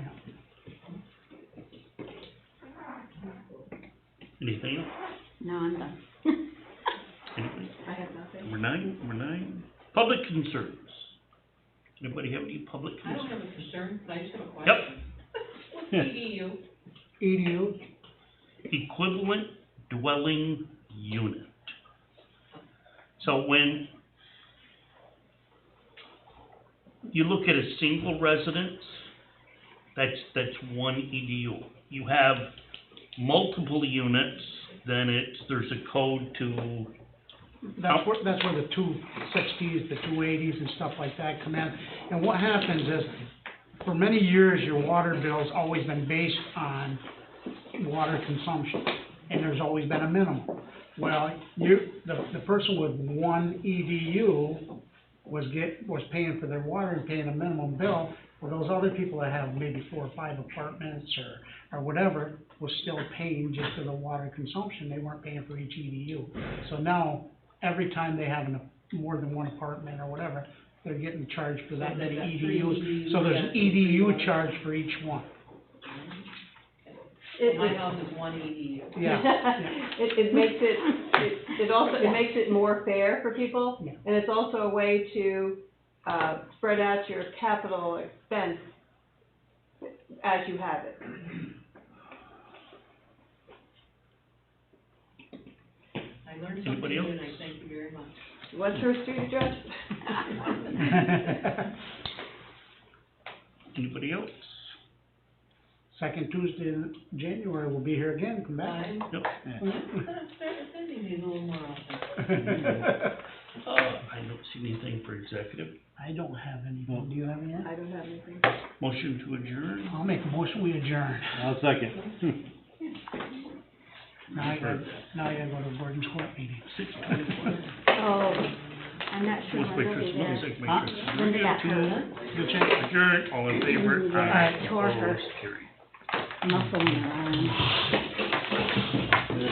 A: anything else?
L: No, I'm done.
A: Anybody?
K: I have nothing.
A: Number nine, public concerns. Anybody have any public
E: I don't
A: concerns?
E: have a concern, but I just have a
A: Yep.
E: question. What's EDU?
D: EDU,
A: Equivalent dwelling unit. So when you look at a single residence, that's one EDU. You have multiple units, then there's a code to,
D: that's where the 260s, the 280s and stuff like that come in. And what happens is, for many years, your water bill's always been based on water consumption, and there's always been a minimum. Well, the person with one EDU was paying for their water and paying a minimum bill, well, those other people that have maybe 4 or 5 apartments or whatever was still paying just for the water consumption, they weren't paying for each EDU. So now, every time they have more than one apartment or whatever, they're getting charged for that many EDUs. So there's an EDU charge for each one.
E: My house is one EDU.
D: Yeah.
K: It makes it makes it more fair for people,
D: Yeah.
K: and it's also a way to, spread out your capital expense as you have it.
E: I learned something
A: Anybody
E: new,
A: else?
E: and I thank you very much.
K: What's her street address?
A: anybody else?
D: Second Tuesday in January, we'll be here again, come back.
E: I'm
A: Yep.
E: gonna start attending these a little more often.
A: I don't see anything for executive.
D: I don't have anything, do you have anything?
K: I don't have anything.
A: Motion to adjourn.
D: I'll make a motion, we adjourn.
F: I'll second.
D: Now I gotta go to Gordon's court meeting.
A: 6:21.
L: Oh, I'm not sure
A: Let's
L: when
A: wait
L: they'll be
A: just one
L: there.
A: second,
D: Huh?
A: make sure.
L: Linda got hurt.
D: Good check.
A: Adjourn, all in favor?
L: Yeah,
A: Aye.
L: tore her.
A: Opposed? Carried.
L: Muscle in her arm.